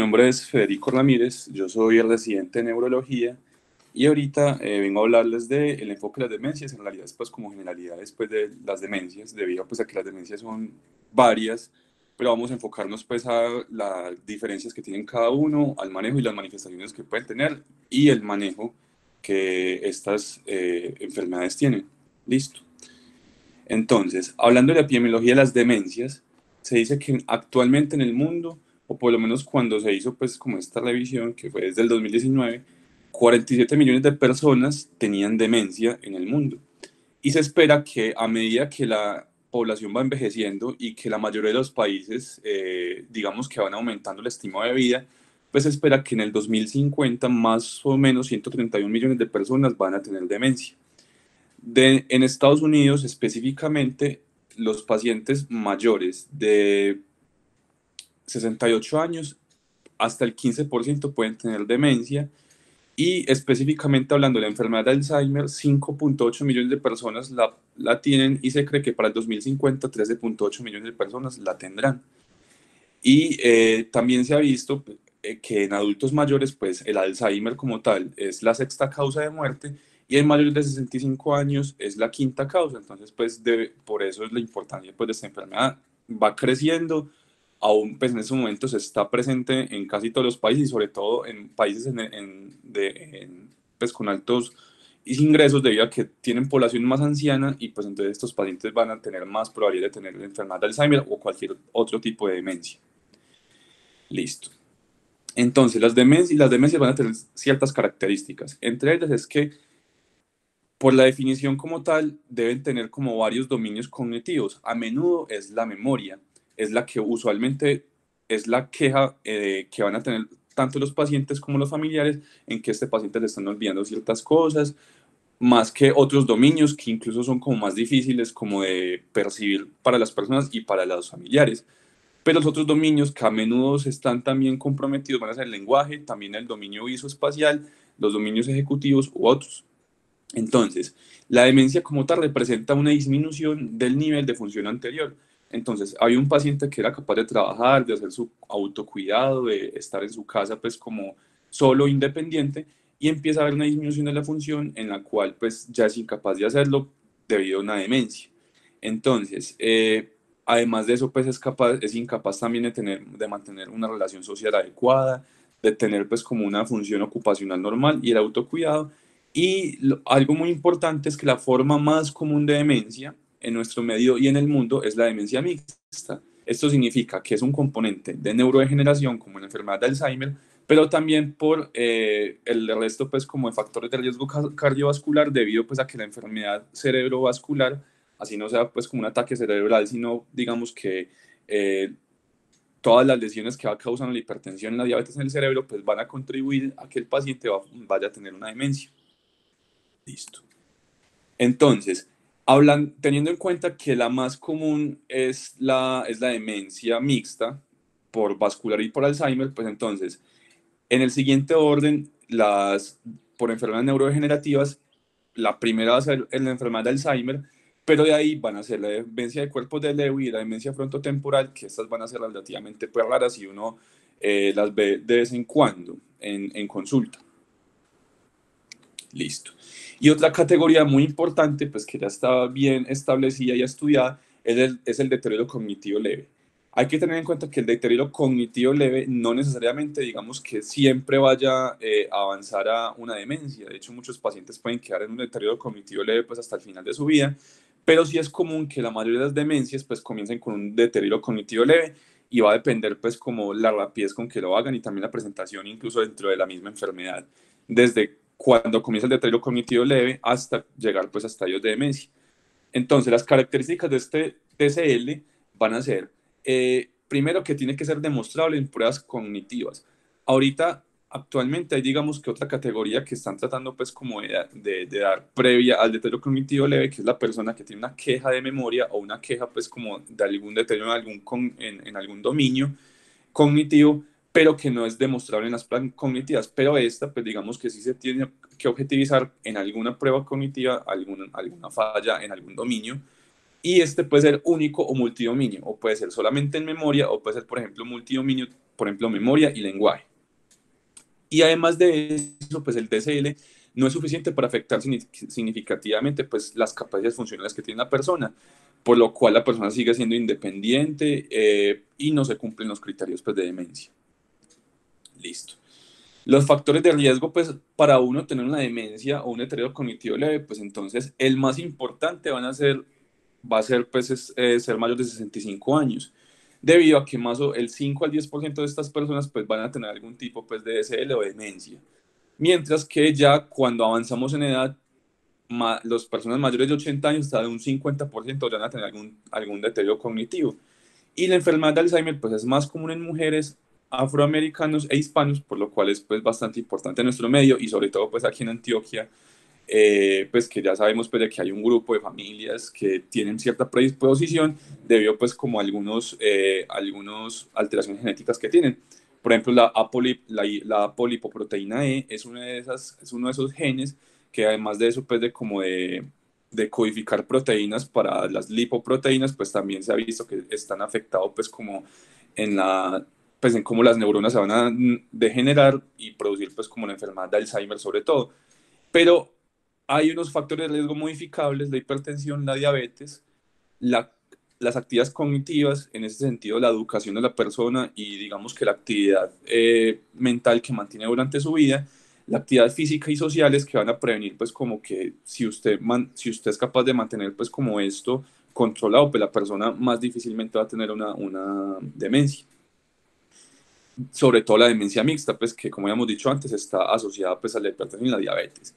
nombre es Federico Ramírez, yo soy residente en neurología y ahorita vengo a hablarles del enfoque de las demencias, en realidad pues como generalidades pues de las demencias, debido pues a que las demencias son varias, pero vamos a enfocarnos pues a las diferencias que tienen cada uno, al manejo y las manifestaciones que pueden tener y el manejo que estas enfermedades tienen. Listo. Entonces, hablando de la epidemiología de las demencias, se dice que actualmente en el mundo, o por lo menos cuando se hizo pues como esta revisión, que fue desde el 2019, 47 millones de personas tenían demencia en el mundo. Y se espera que a medida que la población va envejeciendo y que la mayoría de los países, digamos que van aumentando la estima de vida, pues se espera que en el 2050 más o menos 131 millones de personas van a tener demencia. En Estados Unidos específicamente, los pacientes mayores de 68 años, hasta el 15% pueden tener demencia, y específicamente hablando de la enfermedad de Alzheimer, 5.8 millones de personas la tienen y se cree que para el 2050 13.8 millones de personas la tendrán. Y también se ha visto que en adultos mayores, pues el Alzheimer como tal es la sexta causa de muerte y en mayores de 65 años es la quinta causa. Entonces, pues por eso es la importancia pues, de esta enfermedad. Va creciendo, aún pues en estos momentos está presente en casi todos los países y sobre todo en países pues, con altos ingresos debido a que tienen población más anciana y pues entonces estos pacientes van a tener más probabilidad de tener la enfermedad de Alzheimer o cualquier otro tipo de demencia. Listo. Entonces, las demencias van a tener ciertas características. Entre ellas es que, por la definición como tal, deben tener como varios dominios cognitivos. A menudo es la memoria, es la que usualmente es la queja que van a tener tanto los pacientes como los familiares, en que este paciente le están olvidando ciertas cosas, más que otros dominios que incluso son como más difíciles como de percibir para las personas y para los familiares. Pero los otros dominios que a menudo están también comprometidos van a ser el lenguaje, también el dominio visoespacial, los dominios ejecutivos u otros. Entonces, la demencia como tal representa una disminución del nivel de función anterior. Entonces, hay un paciente que era capaz de trabajar, de hacer su autocuidado, de estar en su casa pues como solo, independiente, y empieza a haber una disminución de la función en la cual pues ya es incapaz de hacerlo debido a una demencia. Entonces, además de eso, pues es incapaz también de mantener una relación social adecuada, de tener pues como una función ocupacional normal y el autocuidado. Y algo muy importante es que la forma más común de demencia en nuestro medio y en el mundo es la demencia mixta. Esto significa que es un componente de neurodegeneración como en la enfermedad de Alzheimer, pero también por el resto pues como de factores de riesgo cardiovascular debido pues a que la enfermedad cerebrovascular, así no sea pues como un ataque cerebral, sino digamos que todas las lesiones que va causando la hipertensión y la diabetes en el cerebro pues van a contribuir a que el paciente vaya a tener una demencia. Listo. Entonces, teniendo en cuenta que la más común es la demencia mixta por vascular y por Alzheimer, pues entonces, en el siguiente orden, por enfermedades neurodegenerativas, la primera va a ser la enfermedad de Alzheimer, pero de ahí van a ser la demencia de cuerpos de Lewy y la demencia frontotemporal, que estas van a ser relativamente pues, raras y uno las ve de vez en cuando en consulta. Listo. Y otra categoría muy importante, pues que ya está bien establecida y estudiada, es el deterioro cognitivo leve. Hay que tener en cuenta que el deterioro cognitivo leve no necesariamente, digamos, que siempre vaya a avanzar a una demencia. De hecho, muchos pacientes pueden quedar en un deterioro cognitivo leve pues hasta el final de su vida, pero sí es común que la mayoría de las demencias pues comiencen con un deterioro cognitivo leve y va a depender pues como la rapidez con que lo hagan y también la presentación incluso dentro de la misma enfermedad. Desde cuando comienza el deterioro cognitivo leve hasta llegar pues a estadios de demencia. Entonces, las características de este TCL van a ser, primero, que tiene que ser demostrable en pruebas cognitivas. Ahorita, actualmente, hay digamos que otra categoría que están tratando pues como de dar previa al deterioro cognitivo leve, que es la persona que tiene una queja de memoria o una queja pues como de algún deterioro en algún dominio cognitivo, pero que no es demostrable en las pruebas cognitivas. Pero esta, pues digamos que sí se tiene que objetivizar en alguna prueba cognitiva, alguna falla en algún dominio. y este puede ser único o multidominio, o puede ser solamente en memoria, o puede ser, por ejemplo, multidominio, por ejemplo, memoria y lenguaje. Y además de eso, pues el DSL no es suficiente para afectar significativamente pues, las capacidades funcionales que tiene la persona, por lo cual la persona sigue siendo independiente y no se cumplen los criterios pues, de demencia. Listo. Los factores de riesgo, pues, para uno tener una demencia o un deterioro cognitivo leve, pues entonces el más importante va a ser, pues, ser mayor de 65 años, debido a que más o el 5 al 10% de estas personas, pues, van a tener algún tipo, pues, de DSL o demencia. Mientras que ya cuando avanzamos en edad, las personas mayores de 80 años, hasta de un 50% van a tener algún deterioro cognitivo. Y la enfermedad de Alzheimer pues, es más común en mujeres, afroamericanos e hispanos, por lo cual es pues, bastante importante en nuestro medio y sobre todo pues, aquí en Antioquia, pues que ya sabemos pues, de que hay un grupo de familias que tienen cierta predisposición debido pues como a algunos alteraciones genéticas que tienen. Por ejemplo, la apolipoproteína E es uno de esos genes que además de eso pues de codificar proteínas para las lipoproteínas, pues también se ha visto que están afectados pues como en pues en cómo las neuronas se van a degenerar y producir pues como la enfermedad de Alzheimer sobre todo. Pero hay unos factores de riesgo modificables, la hipertensión, la diabetes, la, las actividades cognitivas, en ese sentido la educación de la persona y digamos que la actividad mental que mantiene durante su vida, la actividad física y sociales que van a prevenir pues como que si usted es capaz de mantener pues como esto controlado, pues la persona más difícilmente va a tener una demencia. Sobre todo la demencia mixta, pues que como habíamos dicho antes está asociada pues a la hipertensión y la diabetes.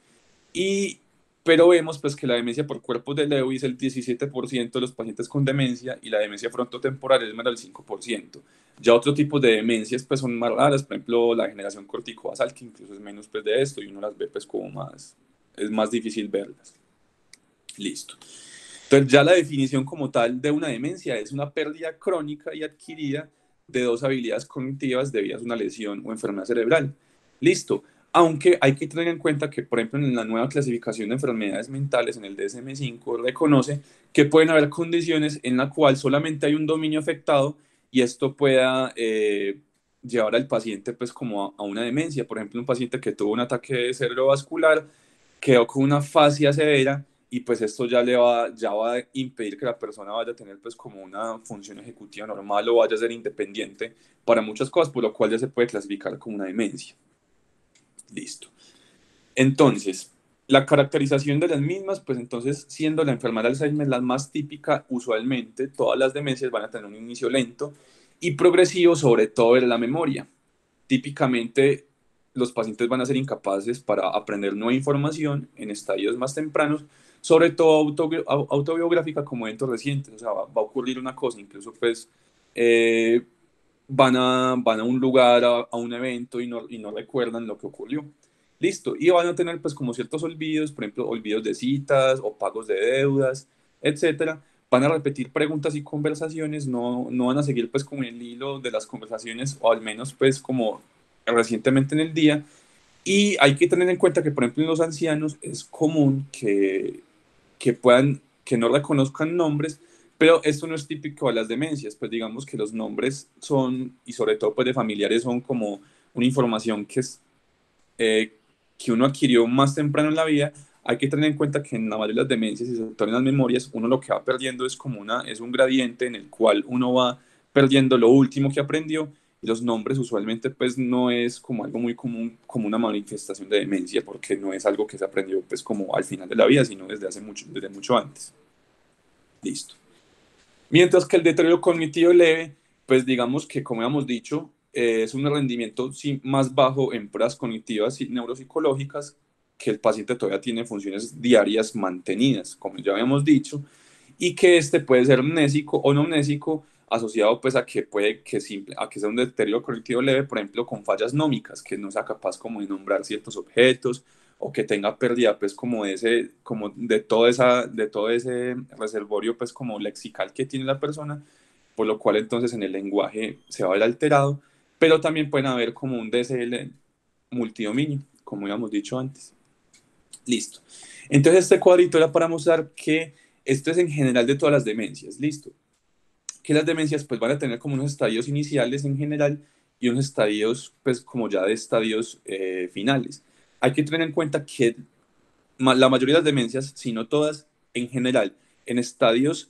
Y, pero vemos pues que la demencia por cuerpos de Lewis es el 17% de los pacientes con demencia y la demencia frontotemporal es menos del 5%. Ya otro tipo de demencias pues son más raras, por ejemplo la generación corticobasal, que incluso es menos pues de esto y uno las ve pues como más, es más difícil verlas. Listo. Entonces ya la definición como tal de una demencia es una pérdida crónica y adquirida de dos habilidades cognitivas debidas a una lesión o enfermedad cerebral. Listo. Aunque hay que tener en cuenta que, por ejemplo, en la nueva clasificación de enfermedades mentales, en el DSM-5, reconoce que pueden haber condiciones en la cual solamente hay un dominio afectado y esto pueda llevar al paciente pues como a una demencia. Por ejemplo, un paciente que tuvo un ataque cerebrovascular quedó con una fascia severa y pues esto ya va a impedir que la persona vaya a tener pues como una función ejecutiva normal o vaya a ser independiente para muchas cosas, por lo cual ya se puede clasificar como una demencia. Listo. Entonces, la caracterización de las mismas, pues entonces, siendo la enfermedad de Alzheimer la más típica, usualmente todas las demencias van a tener un inicio lento y progresivo, sobre todo en la memoria. Típicamente, los pacientes van a ser incapaces para aprender nueva información en estadios más tempranos, sobre todo autobiográfica como eventos recientes. O sea, va a ocurrir una cosa, incluso pues eh, van a un lugar, a un evento y no recuerdan lo que ocurrió. Listo. Y van a tener pues como ciertos olvidos, por ejemplo, olvidos de citas o pagos de deudas, etcétera. Van a repetir preguntas y conversaciones, no van a seguir pues como el hilo de las conversaciones o al menos pues como recientemente en el día. Y hay que tener en cuenta que por ejemplo en los ancianos es común que no reconozcan nombres, pero esto no es típico de las demencias, pues digamos que los nombres son, y sobre todo pues de familiares, son como una información eh, que uno adquirió más temprano en la vida. Hay que tener en cuenta que en la mayoría de las demencias y sobre todo en las memorias, uno lo que va perdiendo es un gradiente en el cual uno va perdiendo lo último que aprendió y los nombres usualmente pues no es como algo muy común, como una manifestación de demencia, porque no es algo que se aprendió pues como al final de la vida, sino desde mucho antes. Listo. Mientras que el deterioro cognitivo leve, pues digamos que como hemos dicho, es un rendimiento más bajo en pruebas cognitivas y neuropsicológicas, que el paciente todavía tiene funciones diarias mantenidas, como ya habíamos dicho, y que este puede ser mnésico o no mnésico, asociado pues a que a que sea un deterioro cognitivo leve, por ejemplo, con fallas nómicas, que no sea capaz como de nombrar ciertos objetos o que tenga pérdida pues como como de todo ese reservorio pues como lexical que tiene la persona, por lo cual entonces en el lenguaje se va a ver alterado, pero también pueden haber como un DSL multidominio, como habíamos dicho antes. Listo. Entonces este cuadrito era para mostrar que Esto es en general de todas las demencias, listo. Que las demencias pues van a tener como unos estadios iniciales en general y unos estadios pues como ya de estadios finales. Hay que tener en cuenta que la mayoría de las demencias, si no todas, en general, en estadios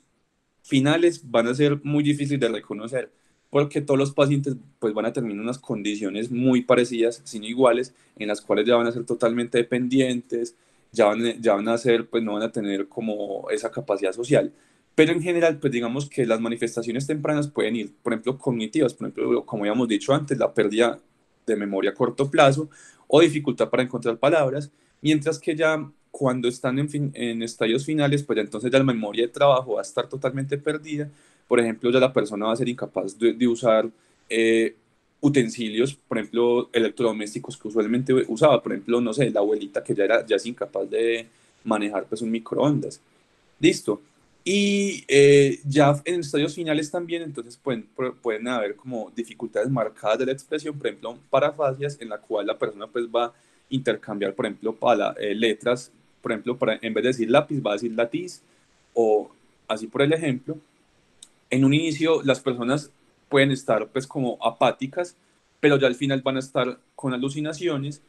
finales van a ser muy difíciles de reconocer, porque todos los pacientes pues van a tener unas condiciones muy parecidas, sino iguales, en las cuales ya van a ser totalmente dependientes, ya van a ser, pues no van a tener como esa capacidad social. Pero en general, pues digamos que las manifestaciones tempranas pueden ir, por ejemplo, cognitivas, por ejemplo, como habíamos dicho antes, la pérdida de memoria a corto plazo o dificultad para encontrar palabras, mientras que ya cuando están en estadios finales, pues ya entonces ya la memoria de trabajo va a estar totalmente perdida. Por ejemplo, ya la persona va a ser incapaz de usar eh, utensilios, por ejemplo, electrodomésticos que usualmente usaba. Por ejemplo, no sé, la abuelita que ya es incapaz de manejar pues un microondas. Listo. Y ya en estadios finales también, entonces pueden haber como dificultades marcadas de la expresión, por ejemplo, parafasias, en la cual la persona pues va a intercambiar, por ejemplo, letras, por ejemplo, en vez de decir lápiz, va a decir latiz, o así por el ejemplo. En un inicio las personas pueden estar pues como apáticas, pero ya al final van a estar con alucinaciones.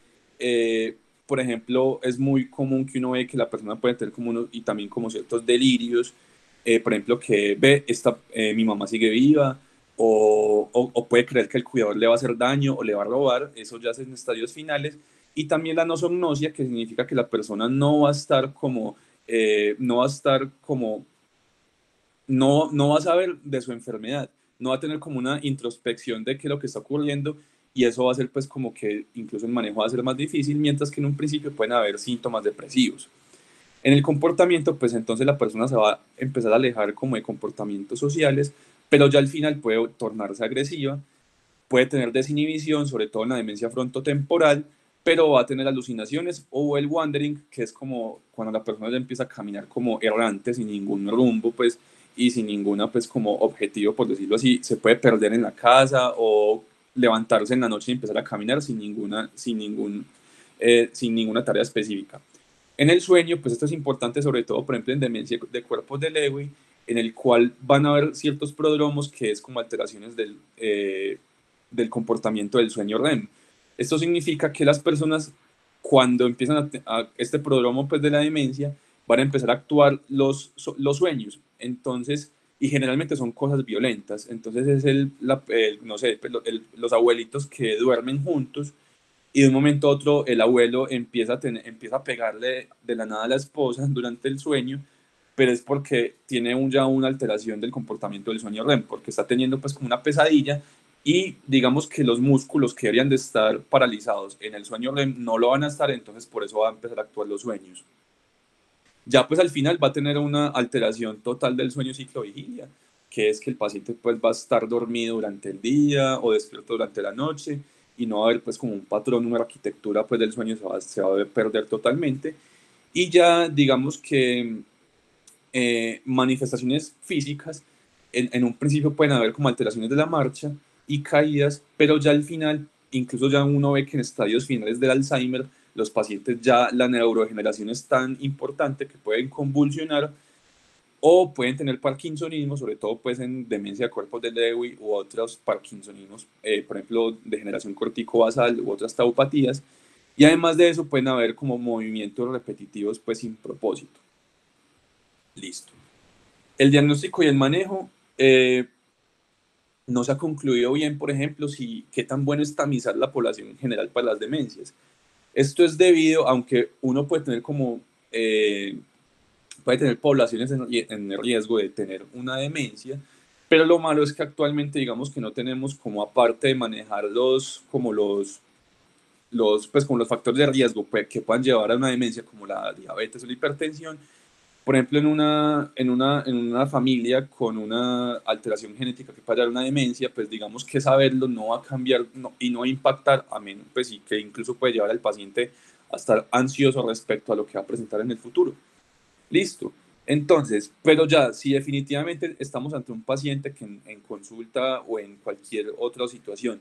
Por ejemplo, es muy común que uno ve que la persona puede tener como unos, y también como ciertos delirios, por ejemplo, que ve, mi mamá sigue viva, o puede creer que el cuidador le va a hacer daño o le va a robar, eso ya es en estadios finales. Y también la nosognosia, que significa que la persona no va a estar como, no va a estar como no va a saber de su enfermedad, no va a tener como una introspección de qué es lo que está ocurriendo y eso va a ser pues como que incluso el manejo va a ser más difícil, mientras que en un principio pueden haber síntomas depresivos. En el comportamiento, pues entonces la persona se va a empezar a alejar como de comportamientos sociales, pero ya al final puede tornarse agresiva, puede tener desinhibición, sobre todo en la demencia frontotemporal, pero va a tener alucinaciones o el wandering, que es como cuando la persona ya empieza a caminar como errante, sin ningún rumbo, pues, y sin ninguna, pues, como objetivo, por decirlo así, se puede perder en la casa o levantarse en la noche y empezar a caminar sin ninguna tarea específica. En el sueño, pues esto es importante sobre todo, por ejemplo, en demencia de cuerpos de Lewy, en el cual van a haber ciertos prodromos que es como alteraciones del comportamiento del sueño REM. Esto significa que las personas, cuando empiezan este prodromo pues, de la demencia, van a empezar a actuar los sueños. Entonces, y generalmente son cosas violentas. Entonces es no sé, pues, los abuelitos que duermen juntos y de un momento a otro el abuelo empieza a pegarle de la nada a la esposa durante el sueño, pero es porque tiene ya una alteración del comportamiento del sueño REM, porque está teniendo pues como una pesadilla y digamos que los músculos que deberían de estar paralizados en el sueño REM no lo van a estar, entonces por eso va a empezar a actuar los sueños. Ya pues al final va a tener una alteración total del sueño ciclo vigilia, que es que el paciente pues va a estar dormido durante el día o despierto durante la noche y no va a haber pues como un patrón, una arquitectura pues del sueño se va a perder totalmente. Y ya digamos que manifestaciones físicas, en un principio pueden haber como alteraciones de la marcha y caídas, pero ya al final, incluso ya uno ve que en estadios finales del Alzheimer, los pacientes ya la neurodegeneración es tan importante que pueden convulsionar o pueden tener parkinsonismo, sobre todo pues en demencia de cuerpos de Lewy u otros parkinsonismos, por ejemplo, degeneración corticobasal u otras taupatías. Y además de eso pueden haber como movimientos repetitivos pues sin propósito. Listo. El diagnóstico y el manejo no se ha concluido bien, por ejemplo, si qué tan bueno es tamizar la población en general para las demencias. Esto es debido, aunque uno puede tener poblaciones en riesgo de tener una demencia, pero lo malo es que actualmente digamos que no tenemos como aparte de manejar pues como los factores de riesgo que puedan llevar a una demencia como la diabetes o la hipertensión. Por ejemplo, en una familia con una alteración genética que puede dar una demencia, pues digamos que saberlo no va a cambiar y no va a impactar, a menos, pues sí, que incluso puede llevar al paciente a estar ansioso respecto a lo que va a presentar en el futuro. Listo. Entonces, pero ya, si definitivamente estamos ante un paciente que en consulta o en cualquier otra situación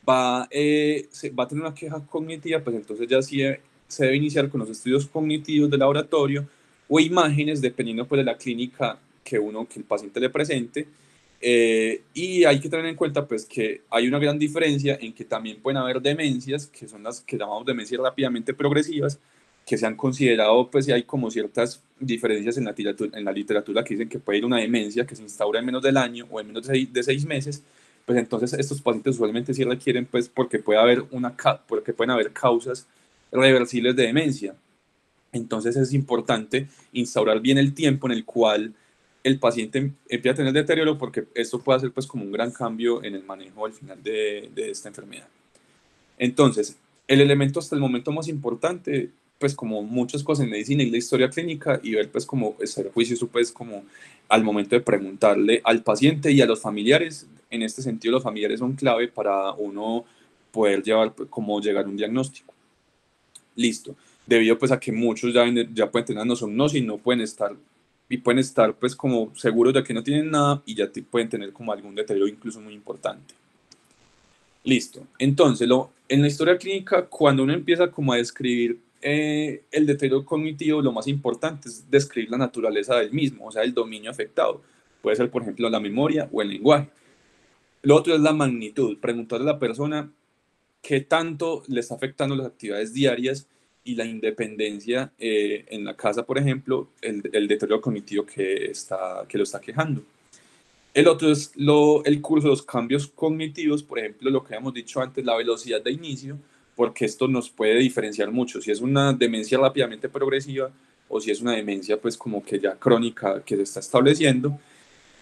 va a tener una queja cognitiva, pues entonces ya sí se debe iniciar con los estudios cognitivos de laboratorio o imágenes, dependiendo pues de la clínica que el paciente le presente. Y hay que tener en cuenta pues que hay una gran diferencia en que también pueden haber demencias, que son las que llamamos demencias rápidamente progresivas, que se han considerado, pues, y hay como ciertas diferencias en la literatura que dicen que puede ir una demencia que se instaura en menos del año o en menos de 6 meses. Pues entonces estos pacientes usualmente sí requieren, pues, porque porque pueden haber causas reversibles de demencia. Entonces es importante instaurar bien el tiempo en el cual el paciente empieza a tener deterioro, porque esto puede hacer pues como un gran cambio en el manejo al final de esta enfermedad. Entonces, el elemento hasta el momento más importante, pues como muchas cosas en medicina, es la historia clínica y ver pues como hacer juicio, pues como al momento de preguntarle al paciente y a los familiares. En este sentido, los familiares son clave para uno poder llevar, como llegar a un diagnóstico. Listo. Debido pues a que muchos ya pueden tener anosognosia y pueden estar pues como seguros de que no tienen nada y ya pueden tener como algún deterioro incluso muy importante. Listo. Entonces, en la historia clínica, cuando uno empieza como a describir el deterioro cognitivo, lo más importante es describir la naturaleza del mismo, o sea, el dominio afectado. Puede ser, por ejemplo, la memoria o el lenguaje. Lo otro es la magnitud, preguntarle a la persona qué tanto le está afectando las actividades diarias y la independencia en la casa, por ejemplo, el deterioro cognitivo que lo está quejando. El otro es el curso de los cambios cognitivos, por ejemplo, lo que habíamos dicho antes, la velocidad de inicio, porque esto nos puede diferenciar mucho, si es una demencia rápidamente progresiva o si es una demencia pues como que ya crónica que se está estableciendo.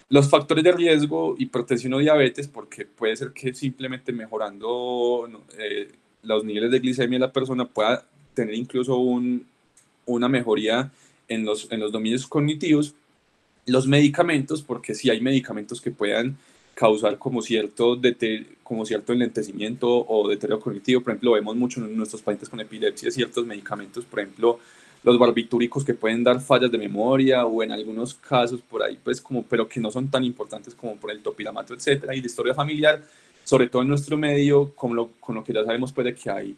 Los factores de riesgo, hipertensión o diabetes, porque puede ser que simplemente mejorando los niveles de glicemia de la persona pueda tener incluso una mejoría en los dominios cognitivos. Los medicamentos, porque sí hay medicamentos que puedan causar como cierto enlentecimiento o deterioro cognitivo. Por ejemplo, vemos mucho en nuestros pacientes con epilepsia ciertos medicamentos, por ejemplo, los barbitúricos que pueden dar fallas de memoria, o en algunos casos por ahí, pues pero que no son tan importantes como por el topiramato, etcétera. Y la historia familiar, sobre todo en nuestro medio, con lo que ya sabemos, puede que hay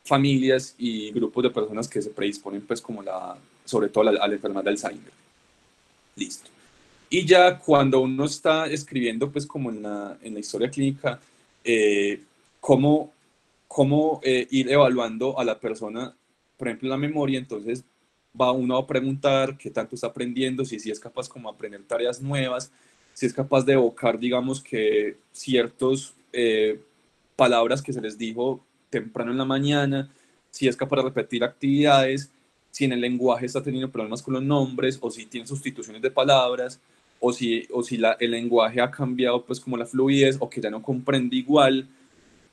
familias y grupos de personas que se predisponen, pues, sobre todo a la enfermedad de Alzheimer. Listo. Y ya cuando uno está escribiendo, pues como en la historia clínica, eh, cómo, cómo ir evaluando a la persona, por ejemplo, la memoria. Entonces uno a preguntar qué tanto está aprendiendo, si es capaz como aprender tareas nuevas, si es capaz de evocar, digamos, que ciertos palabras que se les dijo temprano en la mañana, si es capaz de repetir actividades, si en el lenguaje está teniendo problemas con los nombres, o si tiene sustituciones de palabras, o si el lenguaje ha cambiado, pues como la fluidez, o que ya no comprende igual,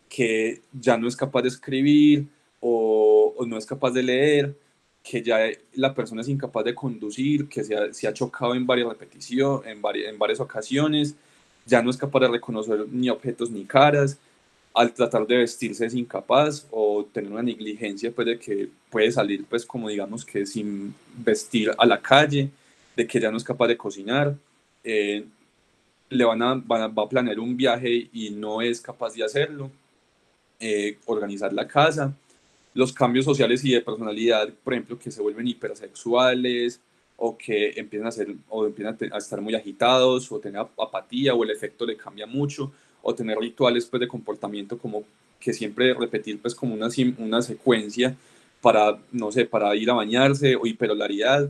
que ya no es capaz de escribir, o no es capaz de leer, que ya la persona es incapaz de conducir, que se ha chocado en varias repeticiones, en varias ocasiones, ya no es capaz de reconocer ni objetos ni caras, al tratar de vestirse es incapaz, o tener una negligencia, pues, de que puede salir, pues, como digamos que sin vestir a la calle, de que ya no es capaz de cocinar, eh, va a planear un viaje y no es capaz de hacerlo, organizar la casa, los cambios sociales y de personalidad, por ejemplo, que se vuelven hipersexuales, o que empiezan a estar muy agitados, o tener apatía, o el efecto le cambia mucho, o tener rituales, pues, de comportamiento, como que siempre repetir, pues, como una secuencia para, no sé, para ir a bañarse, o hiperolaridad,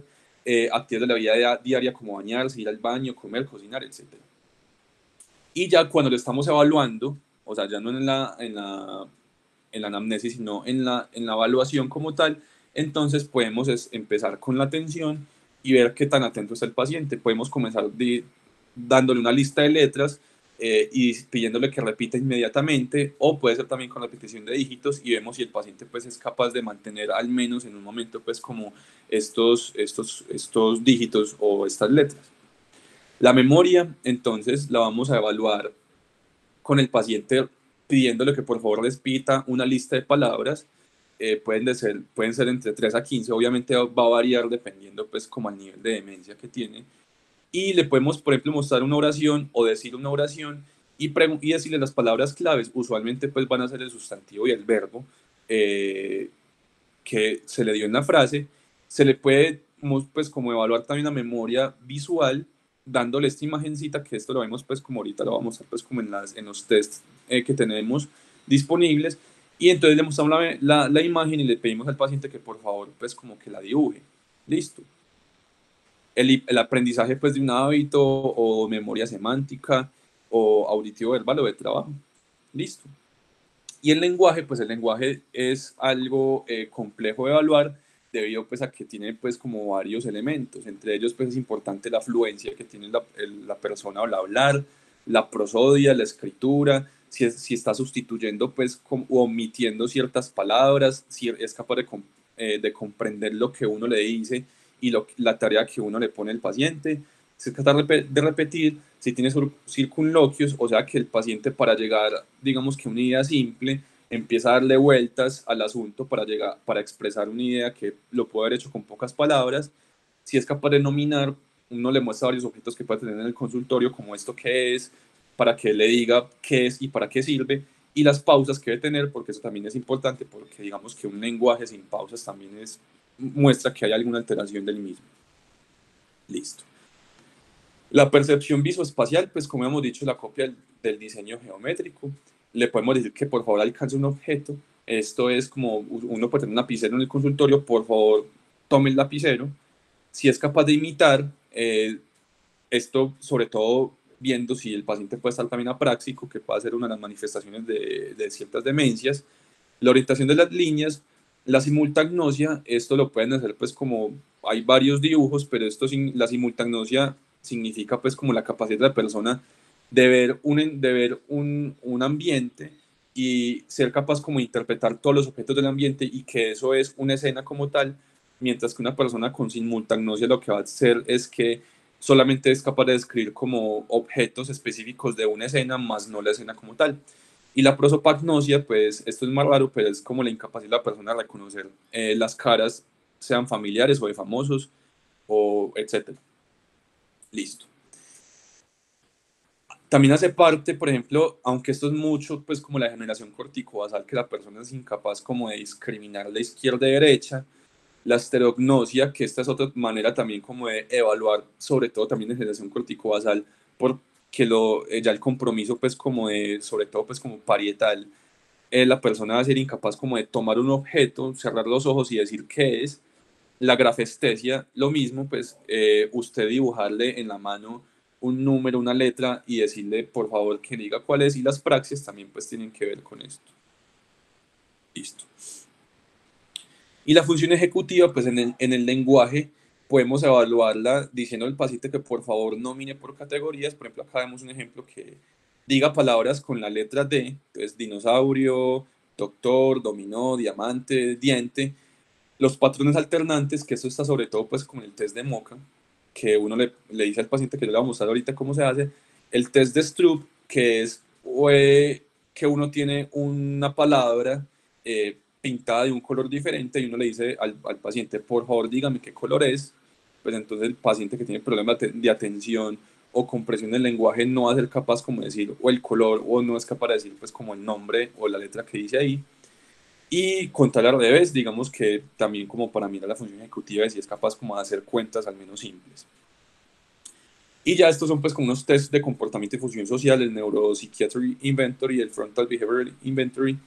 actividades de la vida diaria como bañarse, ir al baño, comer, cocinar, etc. Y ya cuando lo estamos evaluando, o sea, ya no en la anamnesis, sino en la evaluación como tal, entonces podemos empezar con la atención y ver qué tan atento está el paciente. Podemos comenzar dándole una lista de letras, y pidiéndole que repita inmediatamente, o puede ser también con repetición de dígitos, y vemos si el paciente pues es capaz de mantener al menos en un momento pues como estos dígitos o estas letras. La memoria, entonces, la vamos a evaluar con el paciente pidiéndole que por favor les pita una lista de palabras. Pueden ser entre 3 a 15, obviamente va a variar dependiendo pues como al nivel de demencia que tiene. Y le podemos, por ejemplo, mostrar una oración o decir una oración, y decirle las palabras claves. Usualmente pues van a ser el sustantivo y el verbo, que se le dio en la frase. Se le puede pues, como evaluar también la memoria visual, dándole esta imagencita, que esto lo vemos pues como ahorita lo vamos a ver pues como en los tests que tenemos disponibles, y entonces le mostramos la imagen y le pedimos al paciente que por favor pues como que la dibuje. Listo. El aprendizaje pues de un hábito o memoria semántica o auditivo verbal o de trabajo. Listo. Y el lenguaje, pues el lenguaje es algo complejo de evaluar debido pues a que tiene pues como varios elementos. Entre ellos pues es importante la fluencia que tiene la persona al hablar, la prosodia, la escritura, si está sustituyendo pues o omitiendo ciertas palabras, si es capaz de comprender lo que uno le dice y la tarea que uno le pone al paciente, si es capaz de repetir, si tiene circunloquios, o sea que el paciente para llegar, digamos que una idea simple, empieza a darle vueltas al asunto para expresar una idea que lo puede haber hecho con pocas palabras. Si es capaz de nominar, uno le muestra varios objetos que puede tener en el consultorio, como esto que es, para que le diga qué es y para qué sirve, y las pausas que debe tener, porque eso también es importante, porque digamos que un lenguaje sin pausas también muestra que hay alguna alteración del mismo. Listo. La percepción visoespacial, pues como hemos dicho, la copia del diseño geométrico. Le podemos decir que por favor alcance un objeto. Esto es como uno puede tener un lapicero en el consultorio, por favor tome el lapicero. Si es capaz de imitar, esto sobre todo viendo si el paciente puede estar también apráxico, que puede ser una de las manifestaciones de ciertas demencias. La orientación de las líneas, la simultagnosia, esto lo pueden hacer pues como, hay varios dibujos, pero la simultagnosia significa pues como la capacidad de la persona de ver un ambiente y ser capaz como de interpretar todos los objetos del ambiente y que eso es una escena como tal, mientras que una persona con simultagnosia lo que va a hacer es que solamente es capaz de describir como objetos específicos de una escena, más no la escena como tal. Y la prosopagnosia, pues esto es más raro, pero es como la incapacidad de la persona de reconocer las caras, sean familiares o de famosos, o etcétera. Listo. También hace parte, por ejemplo, aunque esto es mucho, pues como la degeneración corticobasal, que la persona es incapaz como de discriminar la izquierda y derecha, la estereognosia, que esta es otra manera también como de evaluar, sobre todo también de degeneración corticobasal, porque ya el compromiso pues como de, sobre todo pues como parietal, la persona va a ser incapaz como de tomar un objeto, cerrar los ojos y decir qué es. La grafestesia, lo mismo, pues usted dibujarle en la mano un número, una letra y decirle por favor que diga cuál es, y las praxias también pues tienen que ver con esto. Listo. Y la función ejecutiva, pues en el lenguaje podemos evaluarla diciendo al paciente que por favor nomine por categorías. Por ejemplo, acá vemos un ejemplo que diga palabras con la letra D, entonces dinosaurio, doctor, dominó, diamante, diente. Los patrones alternantes, que esto está sobre todo pues con el test de Moca, que uno le dice al paciente, que yo le voy a mostrar ahorita cómo se hace, el test de Stroop, que es que uno tiene una palabra pintada de un color diferente y uno le dice al paciente, por favor dígame qué color es, pues entonces el paciente que tiene problemas de atención o compresión del lenguaje no va a ser capaz como de decir o el color, o no es capaz de decir pues como el nombre o la letra que dice ahí. Y contar al revés, digamos que también como para mirar la función ejecutiva, si es capaz como de hacer cuentas al menos simples. Y ya estos son pues como unos tests de comportamiento y función social, el Neuropsychiatry Inventory, el Frontal Behavioral Inventory.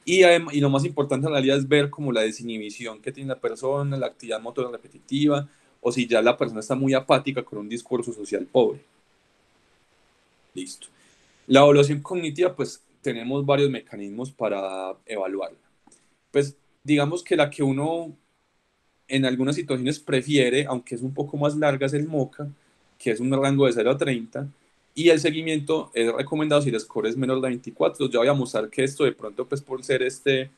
Y lo más importante en realidad es ver como la desinhibición que tiene la persona, la actividad motora repetitiva, o si ya la persona está muy apática con un discurso social pobre. Listo. La evaluación cognitiva, pues tenemos varios mecanismos para evaluarla. Pues digamos que la que uno en algunas situaciones prefiere, aunque es un poco más larga, es el MOCA, que es un rango de 0 a 30, y el seguimiento es recomendado si el score es menor de 24. Ya voy a mostrar que esto de pronto, pues por ser este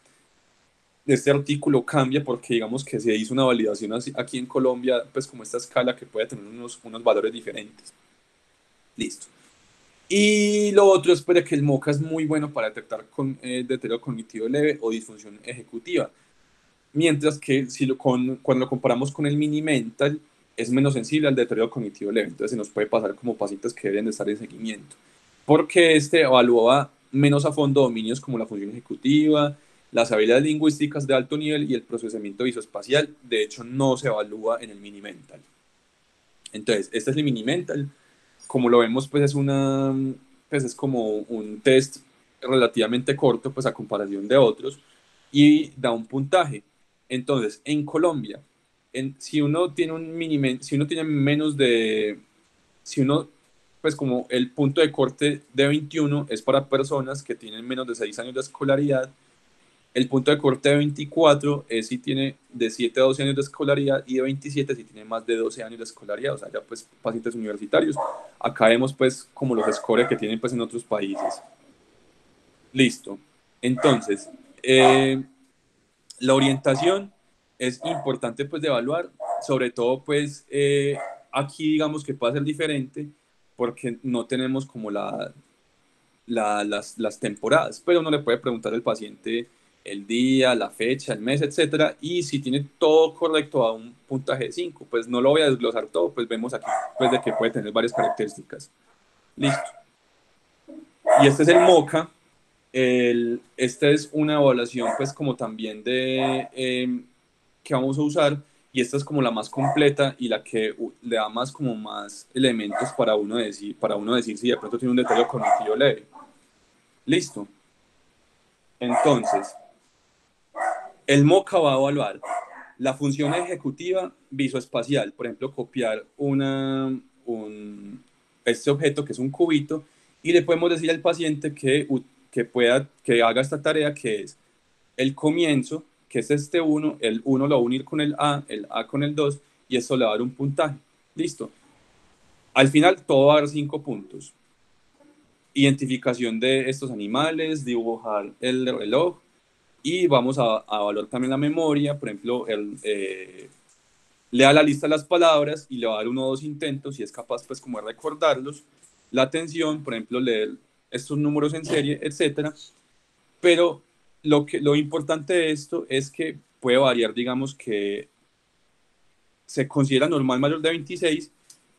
artículo cambia, porque digamos que se hizo una validación aquí en Colombia, pues como esta escala que puede tener unos valores diferentes. Listo. Y lo otro es pues, que el MOCA es muy bueno para detectar deterioro cognitivo leve o disfunción ejecutiva. Mientras que cuando lo comparamos con el mini mental, es menos sensible al deterioro cognitivo leve. Entonces se nos puede pasar como pacientes que deben de estar en seguimiento. Porque este evaluaba menos a fondo dominios como la función ejecutiva, las habilidades lingüísticas de alto nivel y el procesamiento visoespacial. De hecho, no se evalúa en el Mini-Mental. Entonces, este es el Mini-Mental. Como lo vemos, pues pues es como un test relativamente corto, pues a comparación de otros, y da un puntaje. Entonces, en Colombia, si uno tiene si uno tiene menos de, si uno, pues como el punto de corte de 21 es para personas que tienen menos de 6 años de escolaridad, el punto de corte de 24 es si tiene de 7 a 12 años de escolaridad y de 27 si tiene más de 12 años de escolaridad, o sea, ya pues pacientes universitarios. Acá vemos pues como los scores que tienen pues en otros países. Listo. Entonces, la orientación es importante pues de evaluar, sobre todo pues aquí digamos que puede ser diferente porque no tenemos como las temporadas, pero uno le puede preguntar al paciente el día, la fecha, el mes, etcétera, y si tiene todo correcto a un puntaje de 5, pues no lo voy a desglosar todo, pues vemos aquí pues de que puede tener varias características. Listo. Y este es el MOCA. Esta es una evaluación pues como también de que vamos a usar, y esta es como la más completa y la que le da más como más elementos para uno decir si de pronto tiene un deterioro cognitivo leve. Listo. Entonces, el MOCA va a evaluar la función ejecutiva visoespacial, por ejemplo, copiar este objeto que es un cubito, y le podemos decir al paciente que haga esta tarea, que es el comienzo, que es este 1, el 1 lo va a unir con el A con el 2, y esto le va a dar un puntaje. Listo. Al final todo va a dar 5 puntos. Identificación de estos animales, dibujar el reloj, y vamos a evaluar también la memoria. Por ejemplo, le da la lista de las palabras y le va a dar uno o dos intentos si es capaz pues como de recordarlos, la atención, por ejemplo, leer estos números en serie, etcétera. Pero lo importante de esto es que puede variar, digamos que se considera normal mayor de 26,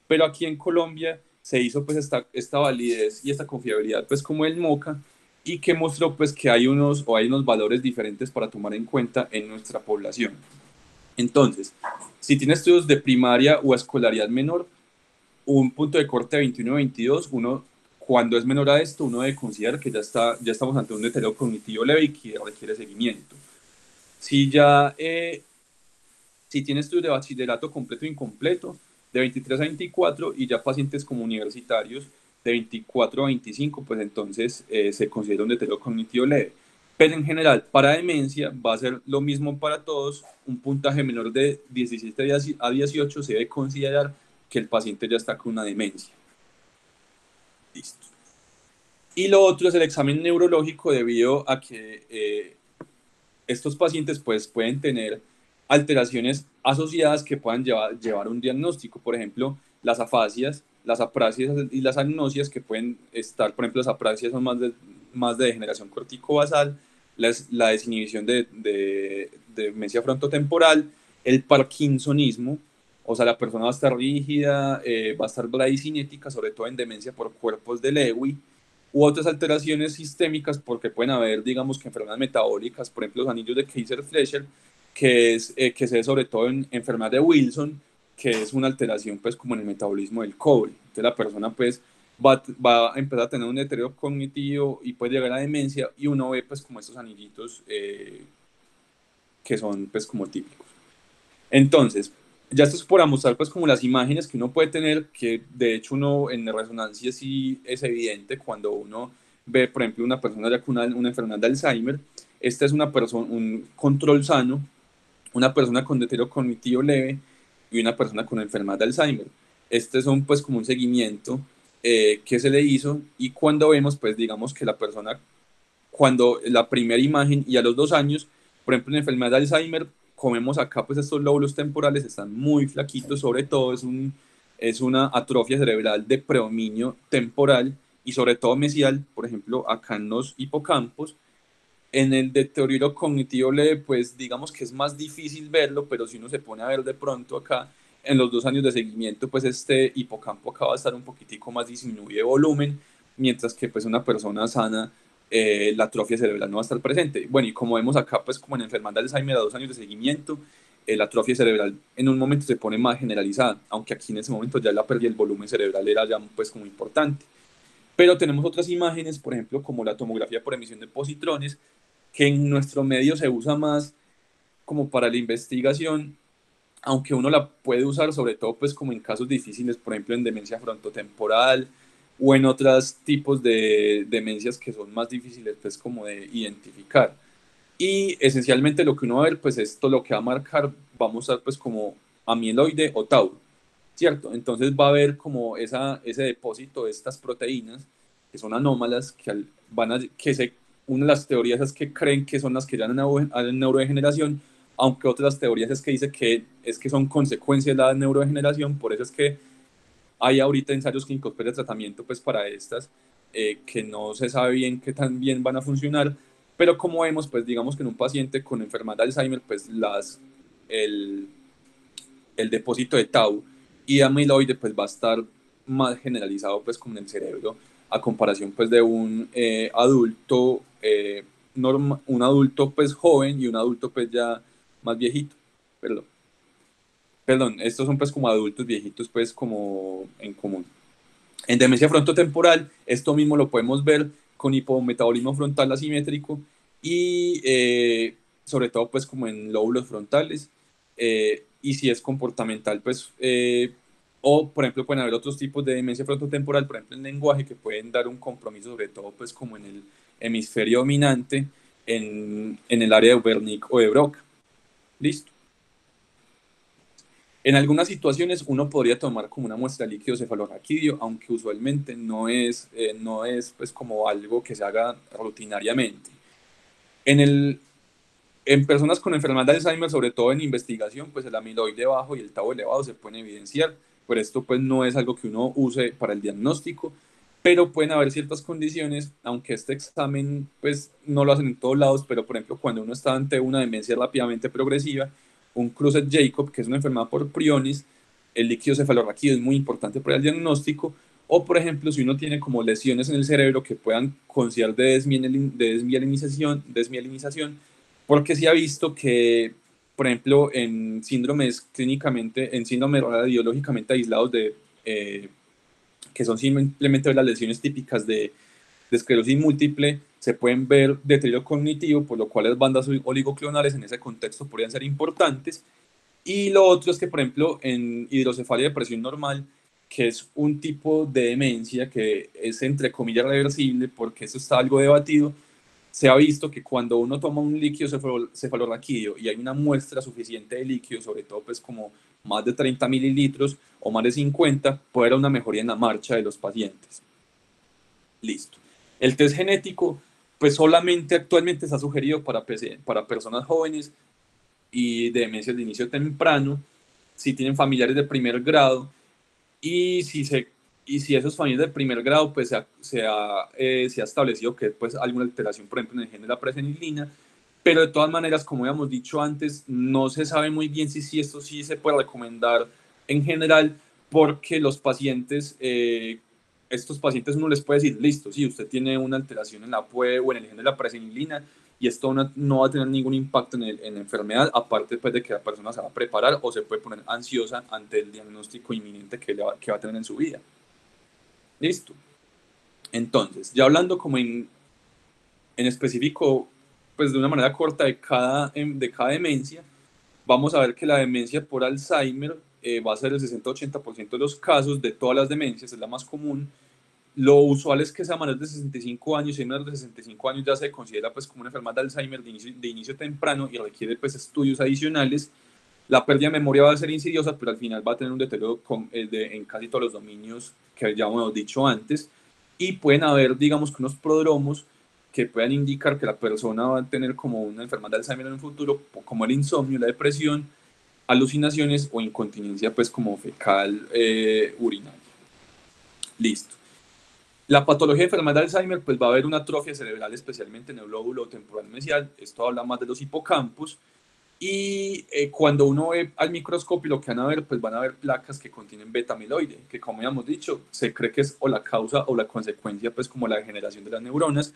pero aquí en Colombia se hizo pues esta validez y esta confiabilidad pues como el MOCA, y que mostró pues que hay unos valores diferentes para tomar en cuenta en nuestra población. Entonces, si tiene estudios de primaria o escolaridad menor, un punto de corte de 21-22, cuando es menor a esto, uno debe considerar que ya estamos ante un deterioro cognitivo leve y que requiere seguimiento. Si ya si tiene estudios de bachillerato completo e incompleto, de 23 a 24, y ya pacientes como universitarios de 24 a 25, pues entonces se considera un deterioro cognitivo leve. Pero en general, para demencia va a ser lo mismo para todos. Un puntaje menor de 17 a 18 se debe considerar que el paciente ya está con una demencia. Listo. Y lo otro es el examen neurológico, debido a que estos pacientes pues, pueden tener alteraciones asociadas que puedan llevar un diagnóstico. Por ejemplo, las afasias, las aprasias y las agnosias, que pueden estar, por ejemplo, las aprasias son más de degeneración corticobasal, la desinhibición de demencia frontotemporal, el parkinsonismo, o sea, la persona va a estar rígida, va a estar bradicinética, sobre todo en demencia por cuerpos de Lewy, u otras alteraciones sistémicas, porque pueden haber, digamos, que enfermedades metabólicas, por ejemplo, los anillos de Kaiser-Fleischer, que se ve sobre todo en enfermedad de Wilson, que es una alteración, pues, como en el metabolismo del cobre. Entonces, la persona, pues, va a empezar a tener un deterioro cognitivo y puede llegar a la demencia, y uno ve, pues, como estos anillitos que son, pues, como típicos. Entonces, ya esto es para mostrar pues como las imágenes que uno puede tener, que de hecho uno en resonancia sí es evidente cuando uno ve, por ejemplo, una persona ya con una enfermedad de Alzheimer. Esta es una persona, un control sano, una persona con deterioro cognitivo leve y una persona con enfermedad de Alzheimer. Este son pues como un seguimiento que se le hizo, y cuando vemos pues digamos que la persona, cuando la primera imagen y a los 2 años, por ejemplo, en enfermedad de Alzheimer, comemos acá, pues estos lóbulos temporales están muy flaquitos, sobre todo es una atrofia cerebral de predominio temporal y sobre todo mesial, por ejemplo, acá en los hipocampos. En el deterioro cognitivo leve, pues digamos que es más difícil verlo, pero si uno se pone a ver de pronto acá, en los 2 años de seguimiento, pues este hipocampo acá va a estar un poquitico más disminuido de volumen, mientras que pues una persona sana la atrofia cerebral no va a estar presente. Bueno, y como vemos acá, pues como en enfermedad de Alzheimer a 2 años de seguimiento, la atrofia cerebral en un momento se pone más generalizada, aunque aquí en ese momento ya la pérdida del volumen cerebral era ya pues como importante. Pero tenemos otras imágenes, por ejemplo, como la tomografía por emisión de positrones, que en nuestro medio se usa más como para la investigación, aunque uno la puede usar sobre todo pues como en casos difíciles, por ejemplo en demencia frontotemporal o en otros tipos de demencias que son más difíciles pues como de identificar. Y esencialmente lo que uno va a ver, pues esto lo que va a marcar, va a mostrar pues como amiloide o tau, ¿cierto? Entonces va a haber como ese depósito de estas proteínas que son anómalas, una de las teorías es que creen que son las que llevan a la neurodegeneración, aunque otras teorías es que dice que es que son consecuencias de la neurodegeneración, por eso es que hay ahorita ensayos clínicos pues, de tratamiento pues, para estas, que no se sabe bien qué tan bien van a funcionar, pero como vemos, pues digamos que en un paciente con enfermedad de Alzheimer, pues el, el depósito de tau y amiloide pues va a estar más generalizado pues como en el cerebro a comparación pues de un adulto un adulto pues joven y un adulto pues ya más viejito. Perdón. Perdón, estos son pues como adultos viejitos pues como en común. En demencia frontotemporal, esto mismo lo podemos ver con hipometabolismo frontal asimétrico y sobre todo pues como en lóbulos frontales, y si es comportamental pues o por ejemplo pueden haber otros tipos de demencia frontotemporal, por ejemplo el lenguaje, que pueden dar un compromiso sobre todo pues como en el hemisferio dominante en el área de Wernicke o de Broca. Listo. En algunas situaciones uno podría tomar como una muestra de líquido cefalorraquídeo, aunque usualmente no es pues como algo que se haga rutinariamente. En, el, en personas con enfermedad de Alzheimer, sobre todo en investigación, pues el amiloide bajo y el tau elevado se pueden evidenciar, pero esto pues no es algo que uno use para el diagnóstico, pero pueden haber ciertas condiciones, aunque este examen pues no lo hacen en todos lados, pero por ejemplo cuando uno está ante una demencia rápidamente progresiva, un Creutzfeldt-Jakob, que es una enfermedad por priones, el líquido cefalorraquídeo es muy importante para el diagnóstico, o por ejemplo si uno tiene como lesiones en el cerebro que puedan considerar de desmielinización, porque se ha visto que, por ejemplo, en síndromes radiológicamente aislados que son simplemente las lesiones típicas de esclerosis múltiple, se pueden ver deterioro cognitivo, por lo cual las bandas oligoclonales en ese contexto podrían ser importantes. Y lo otro es que, por ejemplo, en hidrocefalia de presión normal, que es un tipo de demencia que es entre comillas reversible, porque eso está algo debatido, se ha visto que cuando uno toma un líquido cefalorraquídeo y hay una muestra suficiente de líquido, sobre todo pues como más de 30 mililitros o más de 50, puede haber una mejoría en la marcha de los pacientes. Listo. El test genético, pues solamente actualmente está sugerido para personas jóvenes y de demencias de inicio temprano, si tienen familiares de primer grado y si esos familiares de primer grado, pues se ha establecido que pues alguna alteración, por ejemplo, en el gen de la presenilina, pero de todas maneras, como habíamos dicho antes, no se sabe muy bien si esto sí se puede recomendar en general, porque estos pacientes uno les puede decir, listo, si usted tiene una alteración en la PUE o en el gen de la presenilina, y esto no va a tener ningún impacto en la enfermedad, aparte pues, de que la persona se va a preparar o se puede poner ansiosa ante el diagnóstico inminente que va a tener en su vida. Listo. Entonces, ya hablando como en específico, pues de una manera corta de cada demencia, vamos a ver que la demencia por Alzheimer va a ser el 60-80% de los casos de todas las demencias, es la más común. Lo usual es que sea menor de 65 años, y si menor de 65 años ya se considera pues como una enfermedad de Alzheimer de inicio temprano y requiere pues estudios adicionales. La pérdida de memoria va a ser insidiosa, pero al final va a tener un deterioro en casi todos los dominios que ya hemos dicho antes, y pueden haber, digamos, que unos prodromos que puedan indicar que la persona va a tener como una enfermedad de Alzheimer en un futuro, como el insomnio, la depresión, alucinaciones o incontinencia pues como fecal urinaria. Listo. La patología de enfermedad de Alzheimer, pues va a haber una atrofia cerebral, especialmente en el lóbulo temporal mesial. Esto habla más de los hipocampos. Y cuando uno ve al microscopio, lo que van a ver, pues van a ver placas que contienen beta-amiloide, que como ya hemos dicho, se cree que es o la causa o la consecuencia, pues como la degeneración de las neuronas.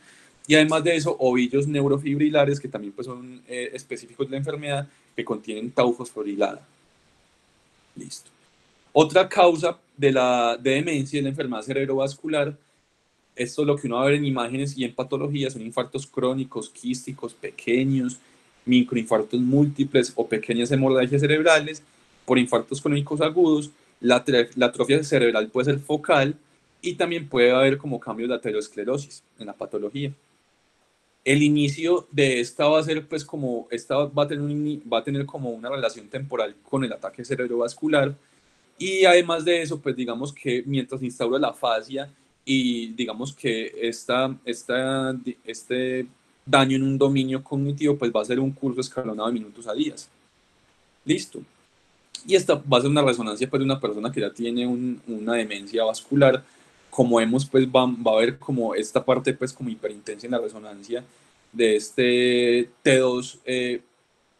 Y además de eso, ovillos neurofibrilares, que también pues son específicos de la enfermedad, que contienen tau fosforilada. Listo. Otra causa de demencia es la enfermedad cerebrovascular. Esto es lo que uno va a ver en imágenes y en patologías, son infartos crónicos, quísticos, pequeños, microinfartos múltiples o pequeñas hemorragias cerebrales, por infartos crónicos agudos. La atrofia cerebral puede ser focal y también puede haber como cambios de aterosclerosis en la patología. El inicio de esta va a ser pues como, esta va a tener como una relación temporal con el ataque cerebrovascular, y además de eso, pues digamos que mientras se instaura la fascia y digamos que este daño en un dominio cognitivo, pues va a ser un curso escalonado de minutos a días. Listo. Y esta va a ser una resonancia pues de una persona que ya tiene una demencia vascular. Como vemos, pues va a haber como esta parte pues como hiperintensa en la resonancia de este T2,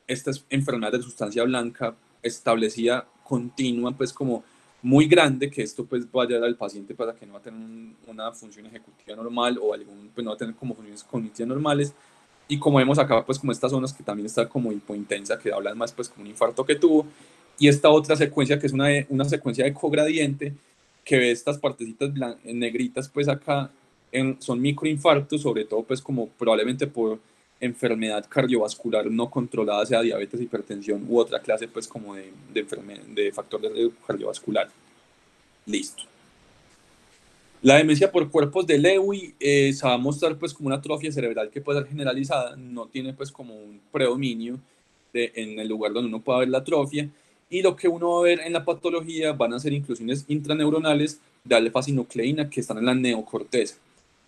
esta enfermedad de sustancia blanca establecida continua, pues como muy grande, que esto pues va a llevar al paciente para que no va a tener una función ejecutiva normal o pues no va a tener como funciones cognitivas normales. Y como vemos acá, pues como estas zonas que también está como hipointensa, que hablan más pues como un infarto que tuvo, y esta otra secuencia que es una secuencia de cogradiente, que ve estas partecitas negritas pues acá, son microinfartos, sobre todo pues como probablemente por enfermedad cardiovascular no controlada, sea diabetes, hipertensión u otra clase pues como de factor de cardiovascular. Listo. La demencia por cuerpos de Lewy se va a mostrar pues como una atrofia cerebral que puede ser generalizada, no tiene pues como un predominio en el lugar donde uno pueda ver la atrofia, y lo que uno va a ver en la patología van a ser inclusiones intraneuronales de alfa-sinucleína que están en la neocorteza.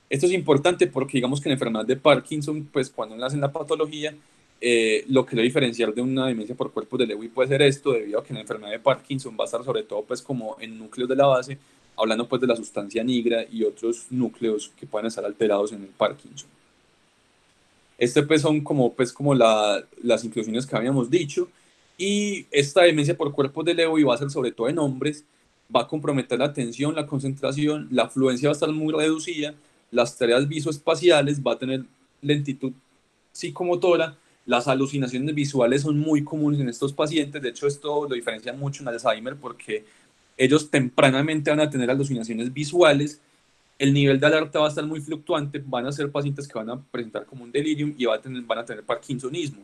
Esto es importante porque digamos que en la enfermedad de Parkinson, pues cuando nace en la patología, lo que lo diferenciar de una demencia por cuerpos de Lewy puede ser esto, debido a que en la enfermedad de Parkinson va a estar sobre todo pues como en núcleos de la base, hablando pues de la sustancia nigra y otros núcleos que pueden estar alterados en el Parkinson. Este pues son como, pues, como las inclusiones que habíamos dicho, y esta demencia por cuerpos de Lewy va a ser sobre todo en hombres, va a comprometer la atención, la concentración, la afluencia va a estar muy reducida, las tareas visoespaciales, va a tener lentitud psicomotora, las alucinaciones visuales son muy comunes en estos pacientes, de hecho esto lo diferencia mucho en Alzheimer porque ellos tempranamente van a tener alucinaciones visuales, el nivel de alerta va a estar muy fluctuante, van a ser pacientes que van a presentar como un delirium y van a tener parkinsonismo.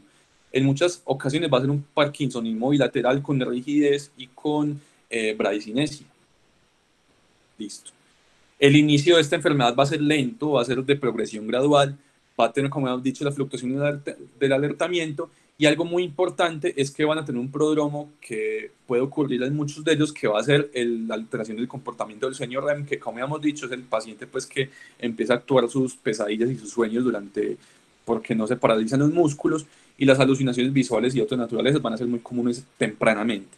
En muchas ocasiones va a ser un parkinsonismo bilateral con rigidez y con bradicinesia. Listo. El inicio de esta enfermedad va a ser lento, va a ser de progresión gradual, va a tener, como hemos dicho, la fluctuación del alertamiento, y algo muy importante es que van a tener un prodromo que puede ocurrir en muchos de ellos, que va a ser la alteración del comportamiento del sueño REM, que como hemos dicho es el paciente pues que empieza a actuar sus pesadillas y sus sueños porque no se paralizan los músculos, y las alucinaciones visuales y otras naturales van a ser muy comunes tempranamente.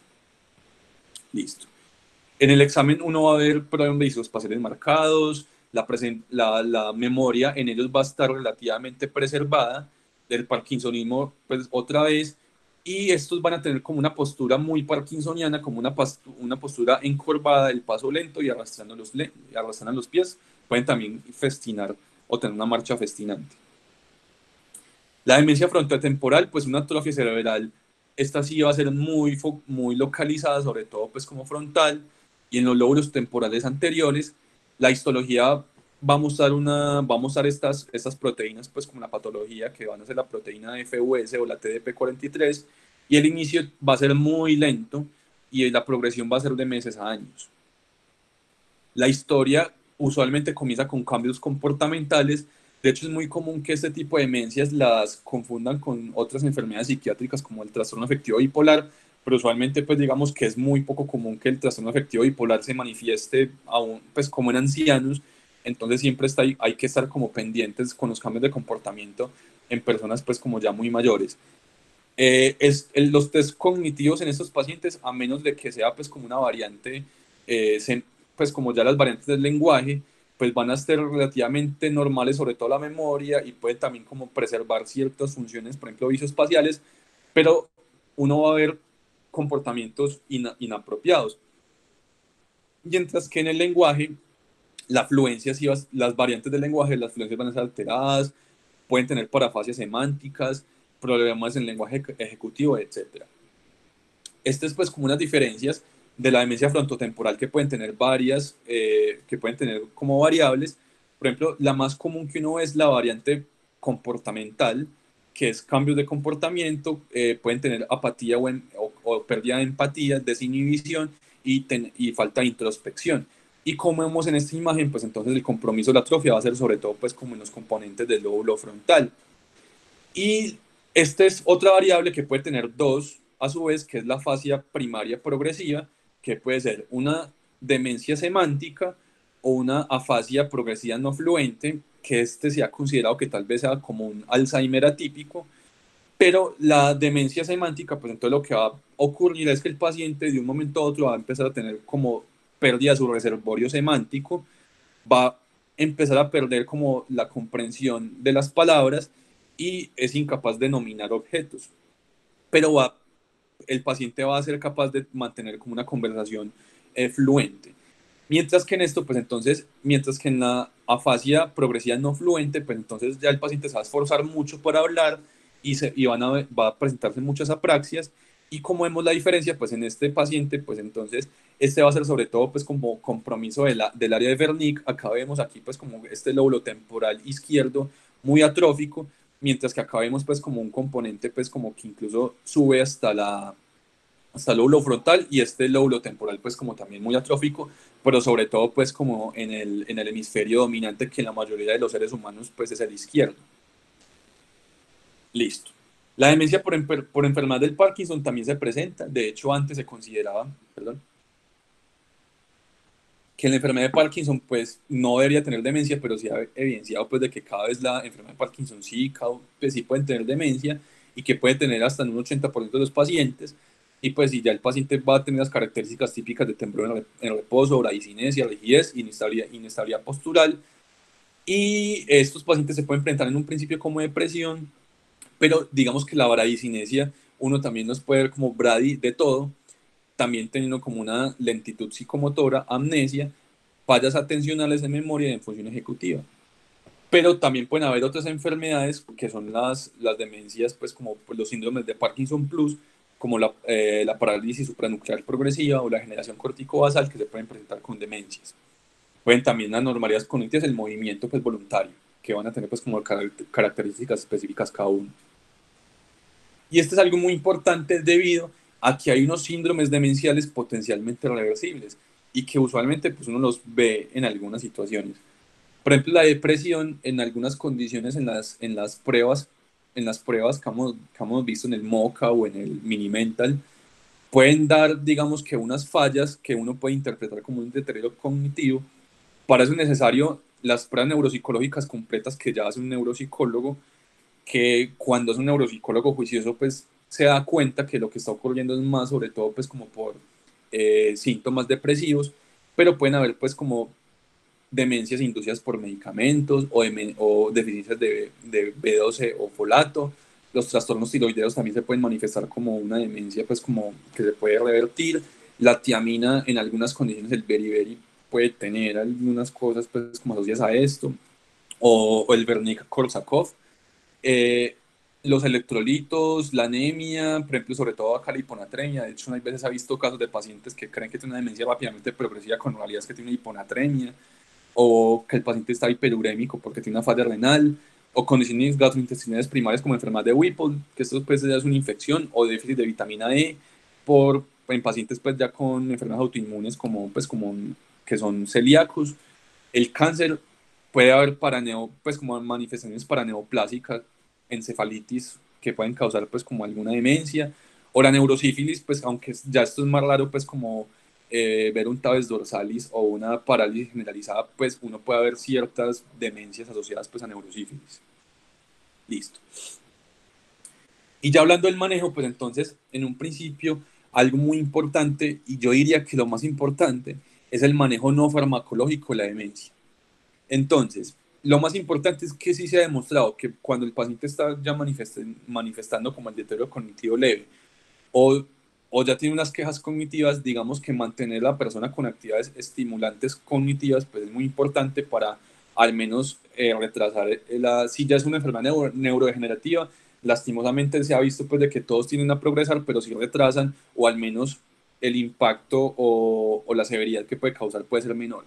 Listo. En el examen uno va a ver problemas visoespaciales marcados, la memoria en ellos va a estar relativamente preservada, del parkinsonismo pues otra vez, y estos van a tener como una postura muy parkinsoniana, como una postura encorvada, el paso lento y arrastrando los pies, pueden también festinar o tener una marcha festinante. La demencia frontotemporal, pues una atrofia cerebral, esta sí va a ser muy localizada, sobre todo pues como frontal y en los lóbulos temporales anteriores. La histología va a mostrar estas proteínas, pues como la patología, que van a ser la proteína FUS o la TDP43, y el inicio va a ser muy lento y la progresión va a ser de meses a años. La historia usualmente comienza con cambios comportamentales. De hecho, es muy común que este tipo de demencias las confundan con otras enfermedades psiquiátricas como el trastorno afectivo bipolar, pero usualmente pues digamos que es muy poco común que el trastorno afectivo bipolar se manifieste aún pues como en ancianos, entonces siempre hay que estar como pendientes con los cambios de comportamiento en personas pues como ya muy mayores. Los test cognitivos en estos pacientes, a menos de que sea pues como una variante, pues como ya las variantes del lenguaje, pues van a ser relativamente normales, sobre todo la memoria, y puede también como preservar ciertas funciones, por ejemplo, visoespaciales, pero uno va a ver comportamientos inapropiados. Mientras que en el lenguaje, la fluencia, sí las variantes del lenguaje, las fluencias van a ser alteradas, pueden tener parafasias semánticas, problemas en lenguaje ejecutivo, etc. Estas pues como unas diferencias de la demencia frontotemporal que pueden tener varias, que pueden tener como variables. Por ejemplo, la más común que uno ve es la variante comportamental, que es cambios de comportamiento, pueden tener apatía o pérdida de empatía, desinhibición y falta de introspección. Y como vemos en esta imagen, pues entonces el compromiso de la atrofia va a ser sobre todo pues como en los componentes del lóbulo frontal. Y esta es otra variable que puede tener dos, a su vez, que es la afasia primaria progresiva, que puede ser una demencia semántica o una afasia progresiva no fluente, que este se ha considerado que tal vez sea como un Alzheimer atípico, pero la demencia semántica, pues entonces lo que va a ocurrir es que el paciente de un momento a otro va a empezar a tener como pérdida de su reservorio semántico, va a empezar a perder como la comprensión de las palabras y es incapaz de nominar objetos. Pero el paciente va a ser capaz de mantener como una conversación fluente. Mientras que en esto, pues entonces, mientras que en la afasia progresiva no fluente, pues entonces ya el paciente se va a esforzar mucho por hablar y va a presentarse muchas apraxias. Y como vemos la diferencia, pues en este paciente, pues entonces este va a ser sobre todo pues como compromiso del área de Wernicke. Acá vemos aquí pues como este lóbulo temporal izquierdo muy atrófico, mientras que acá vemos pues como un componente pues como que incluso sube hasta el lóbulo frontal y este lóbulo temporal pues como también muy atrófico, pero sobre todo pues como en el hemisferio dominante que en la mayoría de los seres humanos pues es el izquierdo. Listo. La demencia por enfermedad del Parkinson también se presenta, de hecho antes se consideraba, perdón, que la enfermedad de Parkinson pues no debería tener demencia, pero sí ha evidenciado pues de que cada vez la enfermedad de Parkinson pues, sí pueden tener demencia y que puede tener hasta en un 80% de los pacientes. Y pues si ya el paciente va a tener las características típicas de temblor en reposo, bradicinesia, rigidez, inestabilidad postural. Y estos pacientes se pueden presentar en un principio como depresión, pero digamos que la bradicinesia uno también nos puede ver como brady de todo, también teniendo como una lentitud psicomotora, amnesia, fallas atencionales de memoria y en función ejecutiva. Pero también pueden haber otras enfermedades que son las demencias, pues como pues, los síndromes de Parkinson Plus, como la parálisis supranuclear progresiva o la generación corticobasal que se pueden presentar con demencias. Pueden también anormalidades cognitivas del movimiento pues, voluntario, que van a tener pues como características específicas cada uno. Y esto es algo muy importante debido a que hay unos síndromes demenciales potencialmente reversibles y que usualmente pues, uno los ve en algunas situaciones. Por ejemplo, la depresión en algunas condiciones en las pruebas que hemos visto en el MOCA o en el Mini-Mental, pueden dar, digamos que unas fallas que uno puede interpretar como un deterioro cognitivo. Para eso es necesario las pruebas neuropsicológicas completas que ya hace un neuropsicólogo, que cuando es un neuropsicólogo juicioso, pues se da cuenta que lo que está ocurriendo es más sobre todo pues como por síntomas depresivos, pero pueden haber pues como demencias inducidas por medicamentos o deficiencias de B12 o folato. Los trastornos tiroideos también se pueden manifestar como una demencia, pues como que se puede revertir. La tiamina en algunas condiciones, el beriberi puede tener algunas cosas pues como asociadas a esto, o el Wernicke-Korsakoff. Eh, los electrolitos, la anemia, por ejemplo, sobre todo acá la hiponatremia. De hecho, hay veces ha visto casos de pacientes que creen que tiene una demencia rápidamente progresiva con realidad es que tiene una hiponatremia, o que el paciente está hiperurémico porque tiene una falla renal, o condiciones gastrointestinales primarias como enfermedad de Whipple, que esto pues ya es una infección, o déficit de vitamina E, en pacientes pues ya con enfermedades autoinmunes como que son celíacos. El cáncer puede haber pues como manifestaciones paraneoplásicas, encefalitis que pueden causar pues como alguna demencia, o la neurosífilis, pues aunque ya esto es más raro pues como ver un tabes dorsalis o una parálisis generalizada, pues uno puede haber ciertas demencias asociadas pues a neurosífilis. Listo. Y ya hablando del manejo, pues entonces, en un principio, algo muy importante, y yo diría que lo más importante, es el manejo no farmacológico de la demencia. Entonces, lo más importante es que sí se ha demostrado que cuando el paciente está ya manifestando como el deterioro cognitivo leve, o, o ya tiene unas quejas cognitivas, digamos que mantener a la persona con actividades estimulantes cognitivas pues es muy importante para al menos retrasar si ya es una enfermedad neurodegenerativa, lastimosamente se ha visto pues de que todos tienden a progresar, pero si retrasan o al menos el impacto o la severidad que puede causar puede ser menor.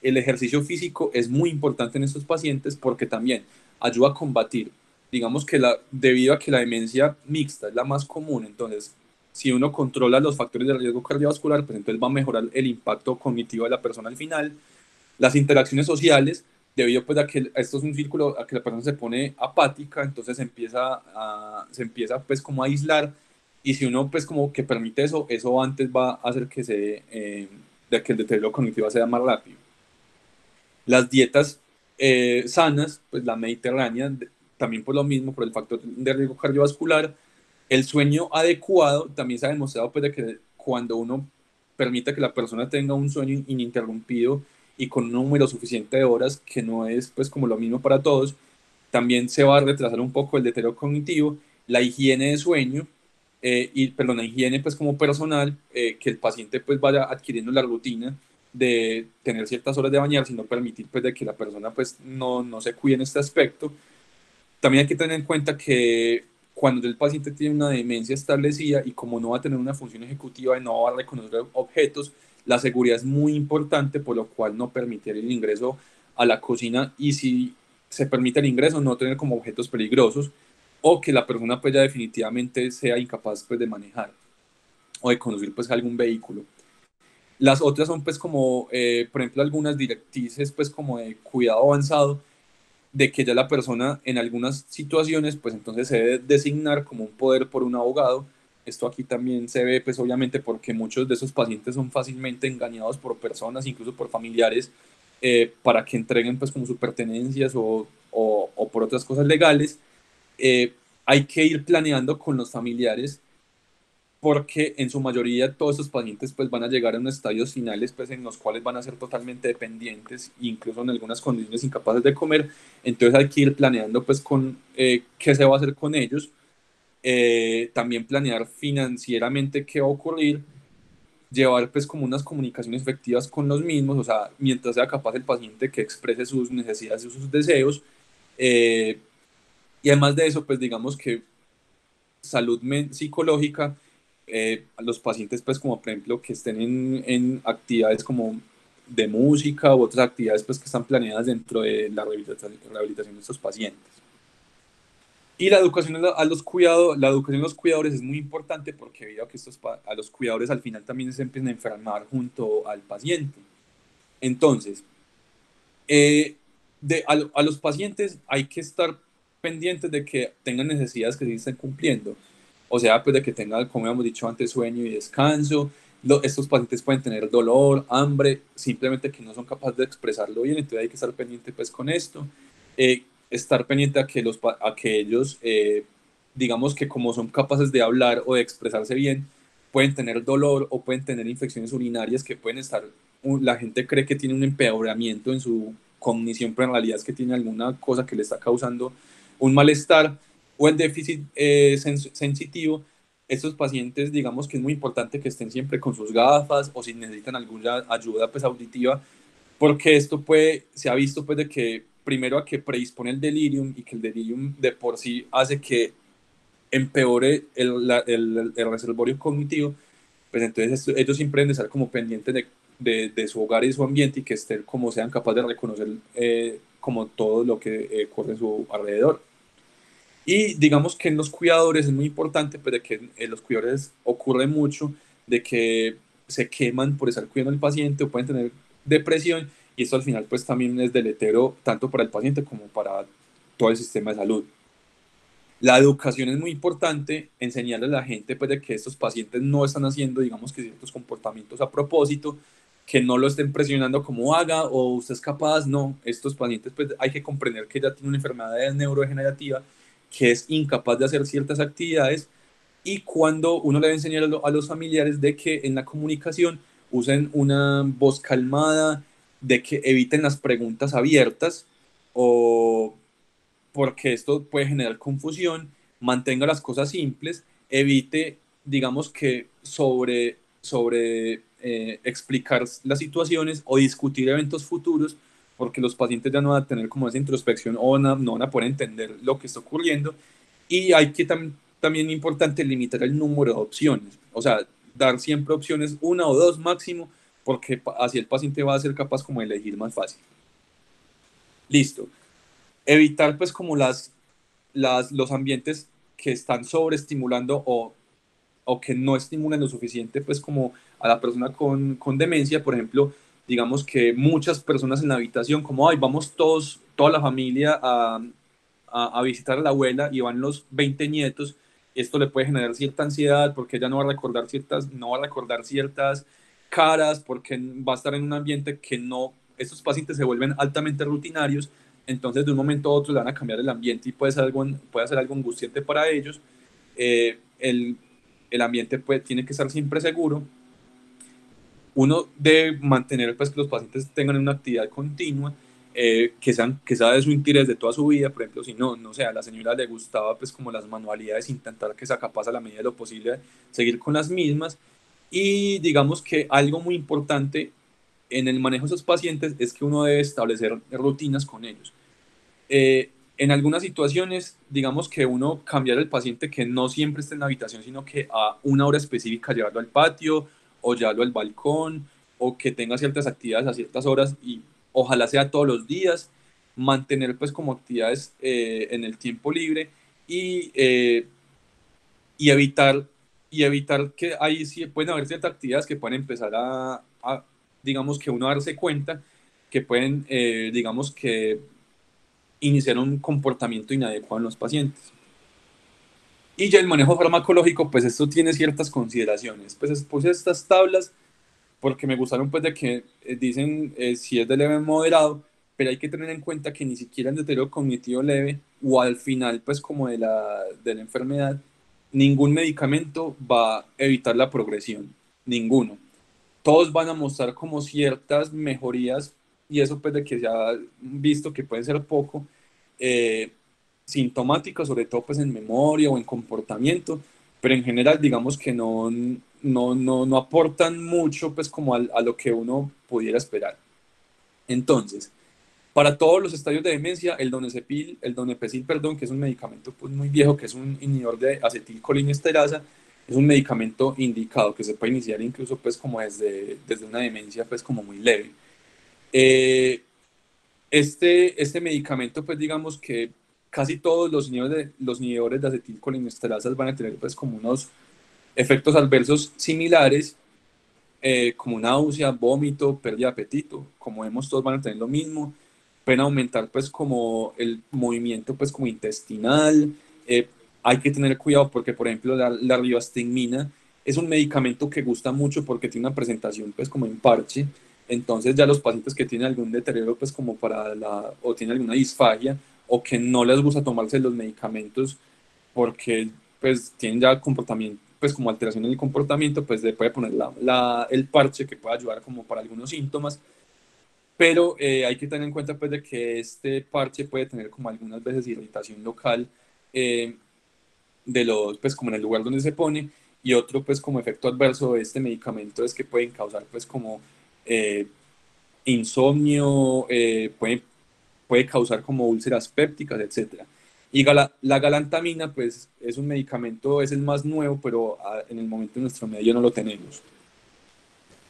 El ejercicio físico es muy importante en estos pacientes porque también ayuda a combatir, digamos que debido a que la demencia mixta es la más común, entonces si uno controla los factores de riesgo cardiovascular, pues entonces va a mejorar el impacto cognitivo de la persona al final. Las interacciones sociales, debido pues a que esto es un círculo, a que la persona se pone apática, entonces se empieza pues como a aislar, y si uno pues como que permite eso, eso antes va a hacer de que el deterioro cognitivo sea más rápido. Las dietas sanas, pues la mediterránea, también por lo mismo, por el factor de riesgo cardiovascular. El sueño adecuado también se ha demostrado pues, de que cuando uno permite que la persona tenga un sueño ininterrumpido y con un número suficiente de horas, que no es pues como lo mismo para todos, también se va a retrasar un poco el deterioro cognitivo. La higiene de sueño, perdón, la higiene pues como personal, que el paciente pues vaya adquiriendo la rutina de tener ciertas horas de bañar, sino permitir pues de que la persona pues no se cuide en este aspecto. También hay que tener en cuenta que cuando el paciente tiene una demencia establecida y como no va a tener una función ejecutiva y no va a reconocer objetos, la seguridad es muy importante, por lo cual no permitir el ingreso a la cocina, y si se permite el ingreso, no tener como objetos peligrosos, o que la persona pues ya definitivamente sea incapaz pues de manejar o de conducir pues algún vehículo. Las otras son pues como, por ejemplo, algunas directrices pues como de cuidado avanzado, de que ya la persona en algunas situaciones, pues entonces se debe designar como un poder por un abogado. Esto aquí también se ve, pues obviamente porque muchos de esos pacientes son fácilmente engañados por personas, incluso por familiares, para que entreguen pues como sus pertenencias o por otras cosas legales. Eh, Hay que ir planeando con los familiares porque en su mayoría todos estos pacientes pues van a llegar a unos estadios finales pues en los cuales van a ser totalmente dependientes, incluso en algunas condiciones incapaces de comer. Entonces hay que ir planeando pues con qué se va a hacer con ellos, también planear financieramente qué va a ocurrir, llevar pues como unas comunicaciones efectivas con los mismos, o sea, mientras sea capaz el paciente que exprese sus necesidades y sus deseos, eh, y además de eso pues digamos que salud psicológica, a los pacientes, pues como por ejemplo que estén en actividades como de música u otras actividades pues que están planeadas dentro de la rehabilitación de estos pacientes. Y la educación a los cuidados, la educación a los cuidadores es muy importante porque debido a que a los cuidadores al final también se empiezan a enfermar junto al paciente. Entonces, a los pacientes hay que estar pendientes de que tengan necesidades que sí estén cumpliendo. O sea, pues de que tengan, como hemos dicho antes, sueño y descanso. Estos pacientes pueden tener dolor, hambre, simplemente que no son capaces de expresarlo bien, entonces hay que estar pendiente pues con esto. Estar pendiente a que ellos, digamos que como son capaces de hablar o de expresarse bien, pueden tener dolor o pueden tener infecciones urinarias que pueden estar, la gente cree que tiene un empeoramiento en su cognición, pero en realidad es que tiene alguna cosa que le está causando un malestar, o el déficit sensitivo. Estos pacientes, digamos que es muy importante que estén siempre con sus gafas o si necesitan alguna ayuda pues auditiva, porque esto se ha visto pues de que primero a que predispone el delirium, y que el delirium de por sí hace que empeore el reservorio cognitivo, pues entonces ellos siempre deben estar como pendientes de su hogar y su ambiente, y que estén como sean capaces de reconocer como todo lo que ocurre en su alrededor. Y digamos que en los cuidadores es muy importante, pues de que en los cuidadores ocurre mucho de que se queman por estar cuidando al paciente o pueden tener depresión, y esto al final pues también es deletero tanto para el paciente como para todo el sistema de salud. La educación es muy importante, enseñarle a la gente pues de que estos pacientes no están haciendo digamos que ciertos comportamientos a propósito, que no lo estén presionando como haga o usted es capaz, no, estos pacientes pues hay que comprender que ya tiene una enfermedad neurodegenerativa, que es incapaz de hacer ciertas actividades, y cuando uno le va a enseñar a los familiares de que en la comunicación usen una voz calmada, de que eviten las preguntas abiertas, o porque esto puede generar confusión, mantenga las cosas simples, evite digamos que explicar las situaciones o discutir eventos futuros, porque los pacientes ya no van a tener como esa introspección o no van a poder entender lo que está ocurriendo. Y hay que también importante limitar el número de opciones, o sea, dar siempre opciones, una o dos máximo, porque así el paciente va a ser capaz como de elegir más fácil. Listo. Evitar pues como los ambientes que están sobreestimulando o que no estimulan lo suficiente pues como a la persona con demencia. Por ejemplo, digamos que muchas personas en la habitación, como, ay, vamos todos, toda la familia a visitar a la abuela y van los 20 nietos, esto le puede generar cierta ansiedad porque ella no va a recordar ciertas caras, porque va a estar en un ambiente que no, estos pacientes se vuelven altamente rutinarios, entonces de un momento a otro le van a cambiar el ambiente y puede ser algo angustiante para ellos. El ambiente tiene que estar siempre seguro. Uno debe mantener pues que los pacientes tengan una actividad continua, que sea de su interés de toda su vida. Por ejemplo, si no sé, a la señora le gustaba pues como las manualidades, intentar que sea capaz a la medida de lo posible de seguir con las mismas. Y digamos que algo muy importante en el manejo de esos pacientes es que uno debe establecer rutinas con ellos. En algunas situaciones, digamos que uno cambiar el paciente que no siempre esté en la habitación, sino que a una hora específica llevarlo al patio o llevarlo al balcón, o que tenga ciertas actividades a ciertas horas y ojalá sea todos los días, mantener pues como actividades en el tiempo libre y, eh, y evitar, y evitar que ahí sí pueden haber ciertas actividades que pueden empezar digamos que uno darse cuenta que pueden, digamos que iniciar un comportamiento inadecuado en los pacientes. Y ya el manejo farmacológico, pues esto tiene ciertas consideraciones. Pues puse estas tablas porque me gustaron pues de que dicen si es de leve moderado, pero hay que tener en cuenta que ni siquiera en deterioro cognitivo leve o al final pues como de la enfermedad, ningún medicamento va a evitar la progresión, ninguno. Todos van a mostrar como ciertas mejorías y eso pues de que se ha visto que puede ser poco, eh, sintomáticas, sobre todo pues en memoria o en comportamiento, pero en general digamos que no aportan mucho pues como a lo que uno pudiera esperar. Entonces, para todos los estadios de demencia, el donepezil, perdón, que es un medicamento pues muy viejo, que es un inhibidor de acetilcolinesterasa, es un medicamento indicado que se puede iniciar incluso pues como desde una demencia pues como muy leve. Eh, este medicamento, pues digamos que casi todos los inhibidores de acetilcolinesterasas van a tener pues como unos efectos adversos similares, como náusea, vómito, pérdida de apetito. Como vemos, todos van a tener lo mismo. Pueden aumentar pues como el movimiento pues como intestinal. Eh, Hay que tener cuidado porque, por ejemplo, la rivastigmina es un medicamento que gusta mucho porque tiene una presentación pues como en parche. Entonces ya los pacientes que tienen algún deterioro pues como o tienen alguna disfagia o que no les gusta tomarse los medicamentos porque pues tienen ya comportamiento, pues como alteración en el comportamiento, pues le puede poner el parche que puede ayudar como para algunos síntomas, pero hay que tener en cuenta pues de que este parche puede tener como algunas veces irritación local, eh, pues como en el lugar donde se pone, y otro pues como efecto adverso de este medicamento es que pueden causar pues como eh, insomnio, puede causar como úlceras pépticas, etcétera. Y la galantamina, pues es un medicamento, es el más nuevo, pero en el momento en nuestro medio no lo tenemos.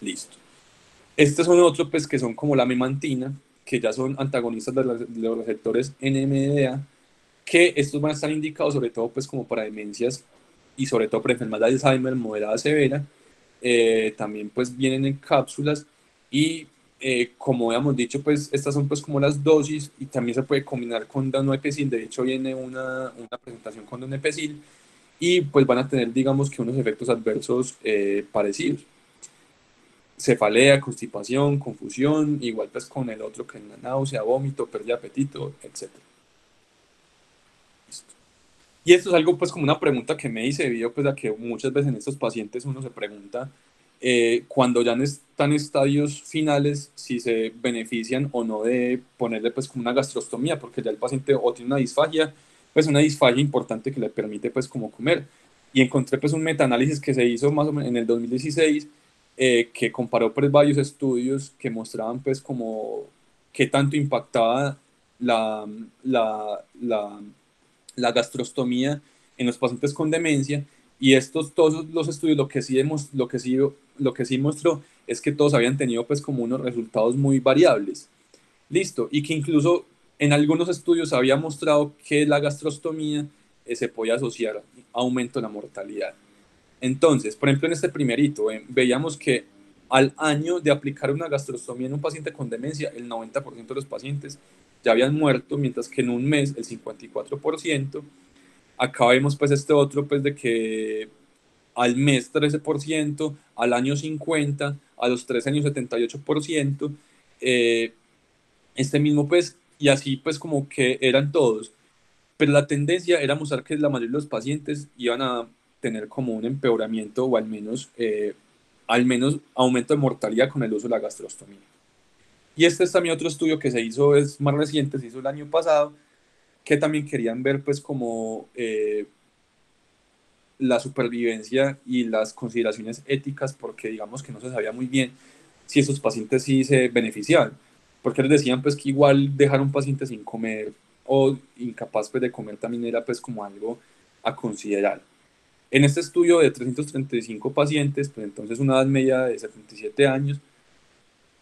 Listo. Estos son otros, pues que son como la memantina, que ya son antagonistas de los receptores NMDA, que estos van a estar indicados sobre todo pues como para demencias y sobre todo para enfermedad de Alzheimer moderada severa. También pues vienen en cápsulas y como habíamos dicho pues estas son pues como las dosis y también se puede combinar con danepecil. De hecho viene una presentación con danepecil y pues van a tener digamos que unos efectos adversos parecidos: cefalea, constipación, confusión, igual pues con el otro que es la náusea, vómito, pérdida de apetito, etc. Y esto es algo pues como una pregunta que me hice debido pues a que muchas veces en estos pacientes uno se pregunta cuando ya están en estadios finales si se benefician o no de ponerle pues como una gastrostomía, porque ya el paciente o tiene una disfagia, pues una disfagia importante que le permite pues como comer. y encontré pues un metaanálisis que se hizo más o menos en el 2016, que comparó pues varios estudios que mostraban pues como qué tanto impactaba la, la, la, la gastrostomía en los pacientes con demencia, y todos los estudios lo que sí mostró es que todos habían tenido pues como unos resultados muy variables. Listo, y que incluso en algunos estudios había mostrado que la gastrostomía se podía asociar a aumento de la mortalidad. Entonces, por ejemplo, en este primerito, veíamos que al año de aplicar una gastrostomía en un paciente con demencia, el 90% de los pacientes ya habían muerto, mientras que en un mes el 54%. Acá vemos pues este otro pues de que al mes 13%, al año 50%, a los 3 años 78%, este mismo pues, y así pues como que eran todos, pero la tendencia era mostrar que la mayoría de los pacientes iban a tener como un empeoramiento o al menos aumento de mortalidad con el uso de la gastrostomía. Y este es también otro estudio que se hizo, es más reciente, se hizo el año pasado, que también querían ver pues como la supervivencia y las consideraciones éticas, porque digamos que no se sabía muy bien si esos pacientes sí se beneficiaban, porque les decían pues que igual dejar a un paciente sin comer o incapaz pues de comer también era pues como algo a considerar. En este estudio de 335 pacientes, pues entonces una edad media de 77 años,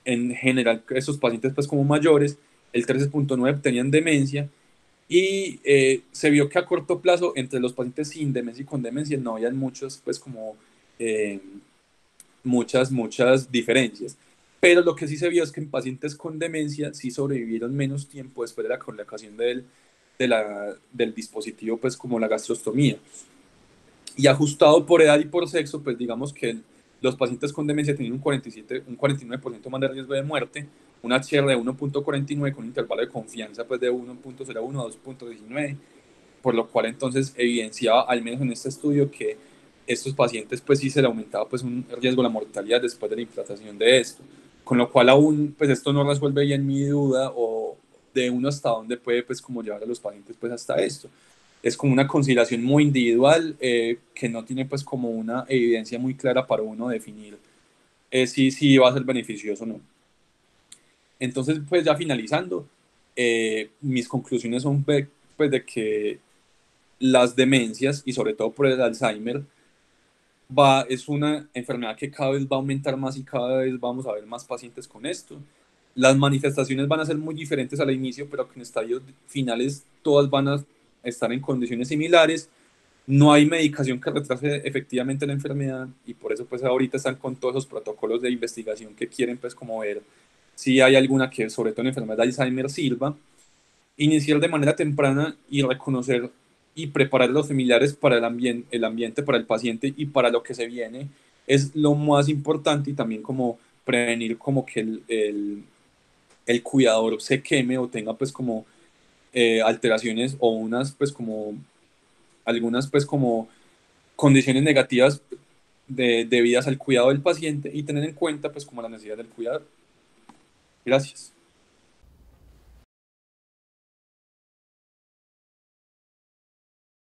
en general esos pacientes pues como mayores, el 13.9 tenían demencia, y se vio que a corto plazo entre los pacientes sin demencia y con demencia no habían muchos, pues como eh, muchas diferencias. Pero lo que sí se vio es que en pacientes con demencia sí sobrevivieron menos tiempo después de la colocación del dispositivo, pues como la gastrostomía. Y ajustado por edad y por sexo, pues digamos que los pacientes con demencia tenían un 49% más de riesgo de muerte, un HR de 1.49 con un intervalo de confianza pues de 1.01 a 2.19, por lo cual entonces evidenciaba, al menos en este estudio, que estos pacientes pues sí se le aumentaba pues un riesgo de la mortalidad después de la implantación de esto, con lo cual aún pues esto no resuelve bien mi duda o de uno hasta dónde puede pues como llevar a los pacientes pues hasta esto. Es como una consideración muy individual, que no tiene pues como una evidencia muy clara para uno definir si va a ser beneficioso o no. Entonces pues ya finalizando, mis conclusiones son pues de que las demencias y sobre todo por el Alzheimer es una enfermedad que cada vez va a aumentar más y cada vez vamos a ver más pacientes con esto. Las manifestaciones van a ser muy diferentes al inicio, pero que en estadios finales todas van a estar en condiciones similares. No hay medicación que retrase efectivamente la enfermedad, y por eso pues ahorita están con todos esos protocolos de investigación que quieren pues como ver si hay alguna que sobre todo en enfermedad de Alzheimer sirva. Iniciar de manera temprana y reconocer y preparar a los familiares para el ambiente, para el paciente y para lo que se viene es lo más importante, y también como prevenir como que el cuidador se queme o tenga pues como alteraciones o unas pues como algunas pues como condiciones negativas debidas al cuidado del paciente, y tener en cuenta pues como la necesidad del cuidador. Gracias.